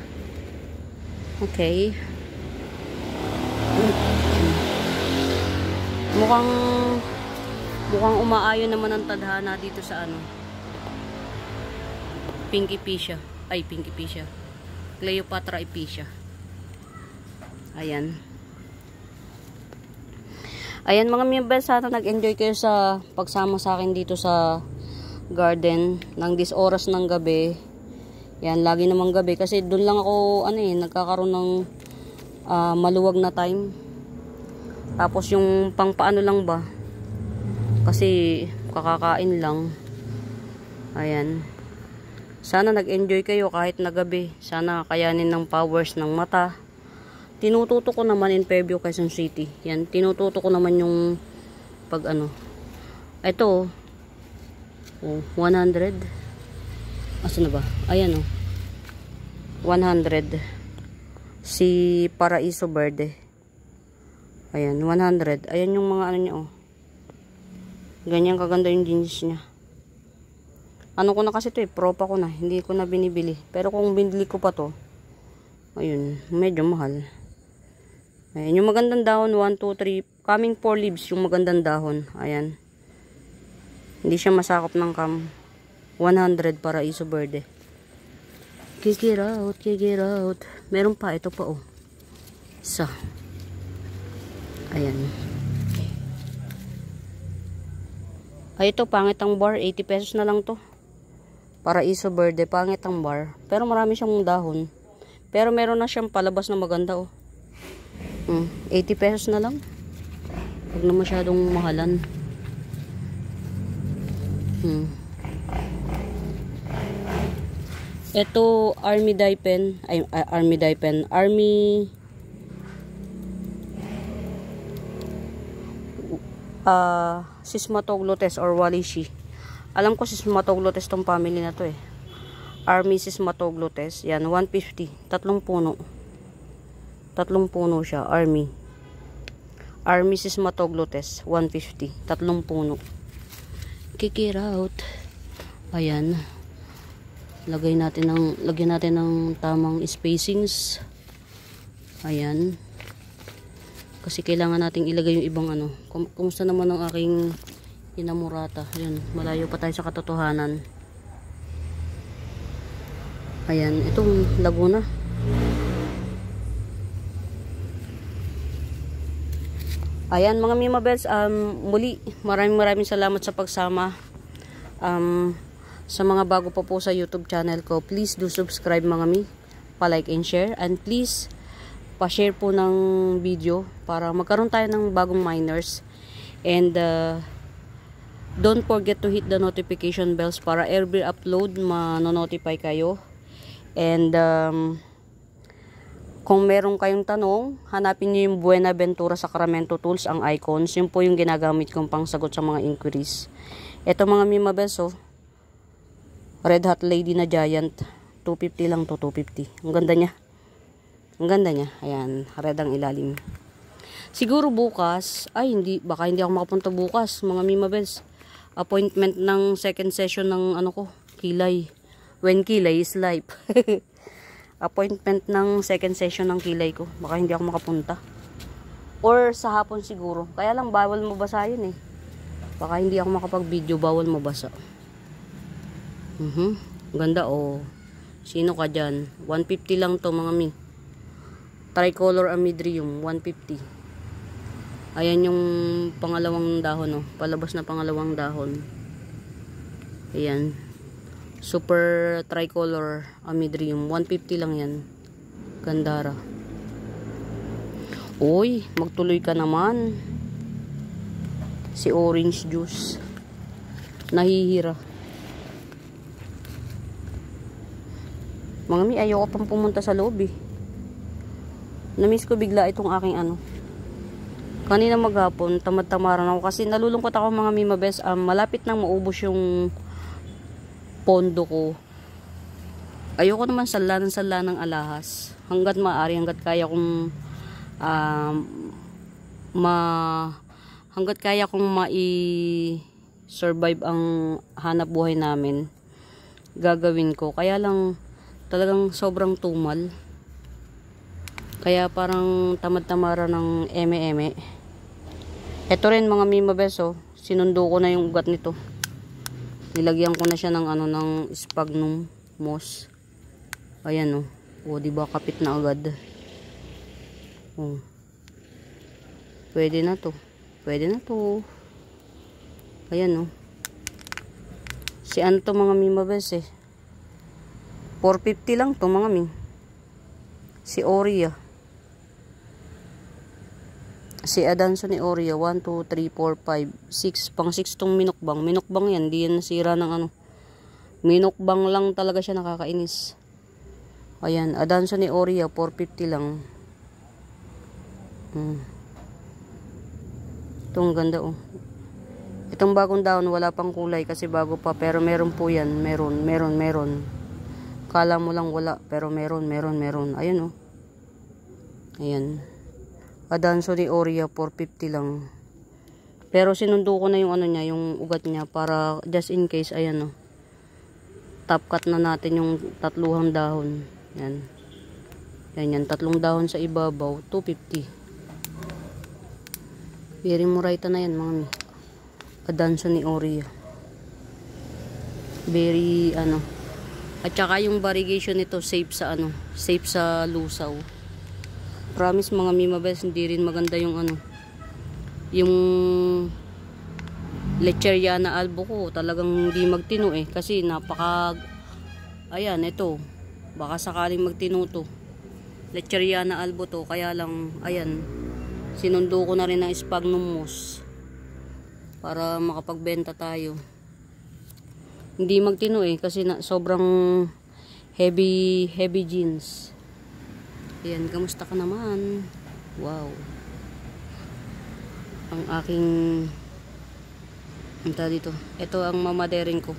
Okay. Mukhang umaayon naman ang tadhana dito sa ano. Pink Epicea. Ay, Pink Epicea. Cleopatra Epicea. Ayan. Ayan mga miyembers, sana nag-enjoy kayo sa pagsama sa akin dito sa garden ng 10 oras ng gabi. Yan, lagi namang gabi kasi doon lang ako nagkakaroon ng maluwag na time. Tapos yung pang paano lang ba? Kasi kakakain lang. Ayan. Sana nag-enjoy kayo kahit na gabi. Sana kayanin ng powers ng mata. Tinututo ko naman in Fairview, Quezon City. Yan, tinututo ko naman yung pag ano. Ito, 100. Asan na ba? Ayan 100. Si Paraiso Verde. Ayan, 100. Ayan yung mga ano niya Ganyan kaganda yung jeans niya. Ano ko na kasi to propa ko na. Hindi ko na binibili. Pero kung binili ko pa to, ayun, medyo mahal. Ayan, yung magandang dahon, 1, 2, 3, coming 4 leaves, yung magandang dahon. Ayan. Hindi siya masakop ng 100 Paraiso Verde. Kick it out. Meron pa, ito pa Isa. Ayan. Ay, ito, pangit ang bar. 80 pesos na lang to. Paraiso Verde, pangit ang bar. Pero marami siyang dahon. Pero meron na siyang palabas na maganda 80 pesos na lang. Huwag na masyadong mahalan. Ito, Army Sismatoglotes or Walishi. Alam ko Sismatoglotes tong family na to Army Sismatoglotes. Yan, 150. 3 puno. 3 puno siya, Army Sismatoglotes, 150. 3 puno. Kick it out. Ayan. Lagyan natin ng tamang spacings. Ayan. Kasi kailangan nating ilagay yung ibang Kumusta naman ang aking inamurata? Ayan, malayo pa tayo sa katotohanan. Ayan, itong Laguna. Ayan mga Mimabels, muli maraming salamat sa pagsama. Sa mga bago pa po sa YouTube channel ko, please do subscribe mga mi, pa-like and share, and please pa-share po ng video para magkaroon tayo ng bagong miners. And don't forget to hit the notification bells para every upload ma-notify kayo. And kung meron kayong tanong, hanapin nyo yung Buenaventura Sacramento Tools, ang icons. Yun po yung ginagamit kong pangsagot sa mga inquiries. Ito mga Mimabels, Red Hot Lady na Giant. 250 lang to, 250. Ang ganda niya. Ayan, red ang ilalim. Siguro bukas, baka hindi ako makapunta bukas, mga Mimabels. Appointment ng second session ng kilay. When kilay is life. Appointment ng second session ng kilay ko. Baka hindi ako makapunta. Or sa hapon siguro. Kaya lang bawal mabasa yun Baka hindi ako makapag-video, bawal mabasa. Ganda Sino ka dyan? 150 lang to mga mi. Tricolor Amidrium, 150. Ayan yung pangalawang dahon palabas na pangalawang dahon. Ayan. Super Tricolor Amidrium, 150 lang yan. Gandara. Uy, magtuloy ka naman. Si Orange Juice. Nahihira. Mga mi, ayoko pang pumunta sa loob Namiss ko bigla itong aking Kanina maghapon, tamad-tamaran ako kasi nalulungkot ako mga Mimabels. Malapit nang maubos yung pondo ko. Ayoko naman sala ng alahas. Hanggat maaari, hanggat kaya kong hanggat kaya kong mai-survive ang hanap buhay namin, gagawin ko. Kaya lang talagang sobrang tumal. Kaya parang tamad-tamara ng eme-eme. Ito rin mga Mima Bes, oh. Sinundo ko na yung ugat nito. Nilagyan ko na siya ng ano, ng sphagnum moss. Ayan, oh. O, diba kapit na agad. Oh. Pwede na to. Pwede na to. Ayan, oh. Si ano to mga Mima Bes, eh. 450 lang to mga Ming. Si Oria. Si Adanso ni Oria. 1, 2, 3, 4, 5, 6. Pang 6 tong minukbang. Minukbang yan. Di yan nasira ng ano. Minukbang lang talaga siya, nakakainis. Ayan. Adanso ni Oria. 450 lang. Itong ganda, oh. Itong bagong dahon wala pang kulay kasi bago pa. Pero meron po yan. Meron. Kala mo lang wala. Pero meron. Ayan, oh. Ayan. Adanso ni Oria, 450 lang. Pero sinundo ko na yung ano niya, yung ugat niya para just in case, ayan, oh. Top cut na natin yung 3 dahon. Yan. Yan, 3 dahon sa ibabaw, 250. Very murayta na yan, mga Adanso ni Oria. Very, ano. At saka yung variegation nito, safe sa ano, safe sa lusaw. Promise mga Mima Bes, hindi rin maganda yung ano, yung Lecheriana albo ko, talagang hindi magtino eh, kasi napaka, ayan, ito, baka sakaling magtino to. Lecheriana albo to, kaya lang, ayan, sinundo ko na rin ng sphagnum moss para makapagbenta tayo. Hindi magtino eh, kasi sobrang heavy jeans. Ayan, kamusta ka naman? Wow. Ang aking dito. Ito ang mamadering ko.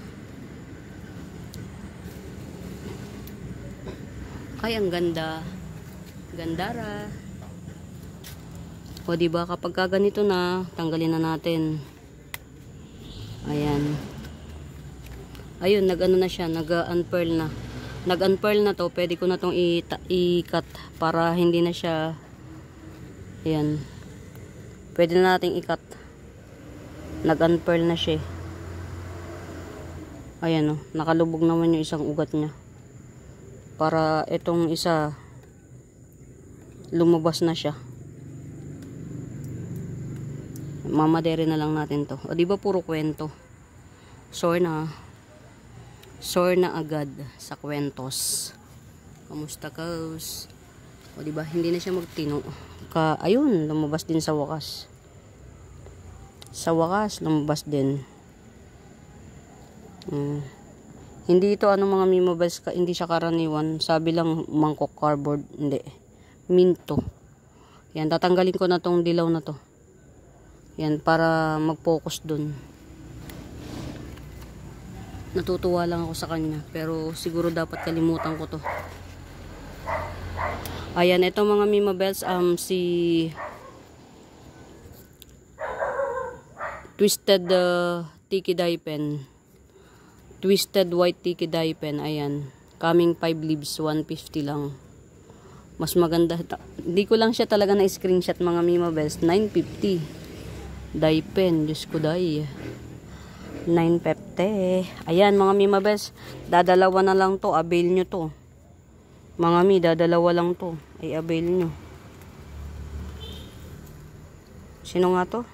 Ay, ang ganda. Gandara. O, diba, kapag ganito na, tanggalin na natin. Ayan. Ayun, nag-ano na siya, nag-unpearl na. Nag-unpearl na to, pwede ko na tong i-cut para hindi na siya, ayan, pwede na nating i-cut. Nag-unpearl na siya. Ayan, oh, nakalubog naman yung isang ugat niya. Para itong isa, lumabas na siya. Mamadere na lang natin to. O, diba puro kwento? Sore na agad sa kwentos. Kamusta kaus? O diba, hindi na siya magtino. Ayun, lumabas din sa wakas. Sa wakas, lumabas din. Hindi ito ano mga Mima Bes, hindi siya karaniwan. Sabi lang mangkok cardboard. Hindi. Minto. Yan, tatanggalin ko na tong dilaw na to. Yan, para mag-focus dun. Natutuwa lang ako sa kanya, pero siguro dapat kalimutan ko to. Ayan, ito mga Mima Bes, si Twisted Tiki Dye Pen. Twisted White Tiki Dye Pen, ayan. Coming 5 leaves, 150 lang. Mas maganda. Hindi ko lang siya talaga na-screenshot mga Mima Bes. 950. Dye pen, Diyos ko dye. 950. Ayan mga Mima Bes, dadalawa na lang to, avail nyo to. Mga Mi, dadalawa lang to, ay avail nyo. Sino nga to?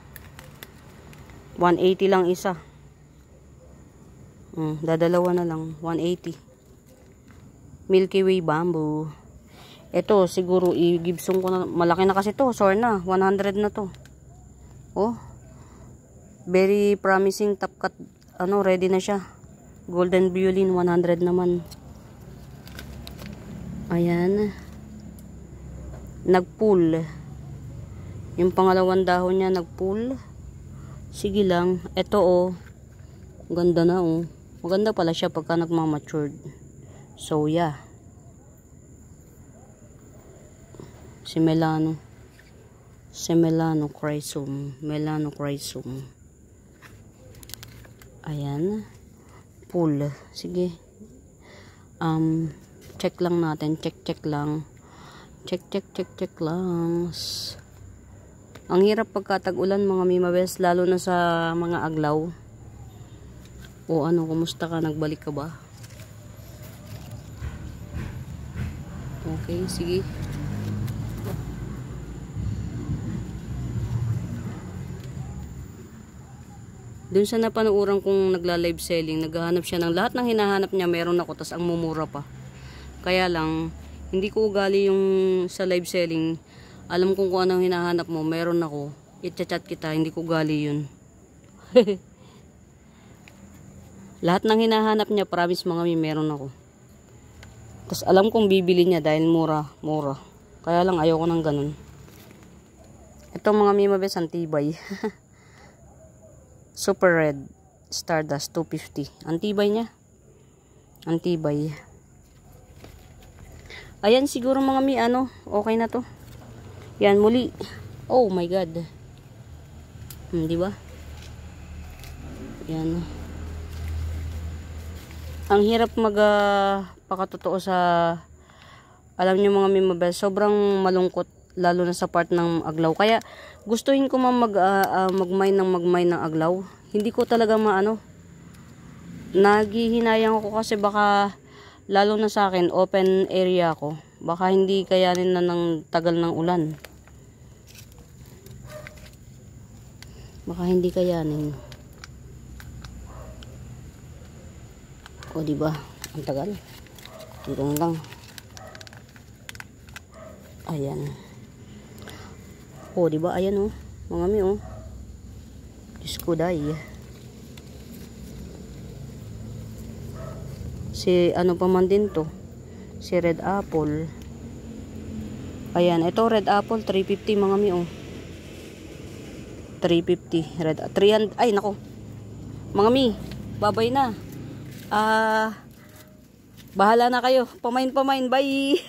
180 lang isa. Dadalawa na lang, 180. Milky Way bamboo. Ito siguro i-Gibson ko na, malaki na kasi to, sore na, 100 na to. Oh, very promising top cut, ano, ready na siya. Golden Violin, 100 naman. Ayan. Nag-pull. Yung pangalawang dahon niya, nag-pull. Sige lang. Ito, oh. Ganda na, oh. Maganda pala siya pagka nagmamatured. So, yeah. Si Melano Chrysum. Ayan. Pull. Sige. Check lang natin. Check lang. Check lang. Ang hirap pagka tag-ulan mga mimabes, lalo na sa mga aglaw. O ano, kumusta ka? Nagbalik ka ba? Okay, sige. Doon sa napanuuran kong nagla-live selling, naghahanap siya ng lahat ng hinahanap niya, meron ako, tas ang mumura pa. Kaya lang, hindi ko ugali yung sa live selling. Alam kong kung anong hinahanap mo, meron ako. I-chat kita, hindi ko ugali yun. Lahat ng hinahanap niya, promise mga meron ako. Tas alam kong bibili niya dahil mura. Kaya lang ayoko ng ganun. Ito mga mimabes, ang tibay. Super Red Stardust 250. Ang tibay niya. Ang tibay. Ayan siguro mga okay na to. Yan muli. Oh my god. Di ba? Yan. Ang hirap pakatotoo sa alam niyo mga mimabel, sobrang malungkot lalo na sa part ng aglaw. Kaya gustuhin ko magmine ng aglaw. Hindi ko talaga naghihinayang ako kasi baka lalo na sa akin open area ako. Baka hindi kayanin na ng tagal ng ulan. Baka hindi kayanin. O diba? Ang tagal. Dito na lang. Ayan. O diba? Ayan mga mi Diyos ko day. Si pa man din to. Si Red Apple. Ayan. Ito Red Apple 350 mga mi 350. Red 300. Ay nako. Mga mi. Babay na. Bahala na kayo. Pamain. Bye.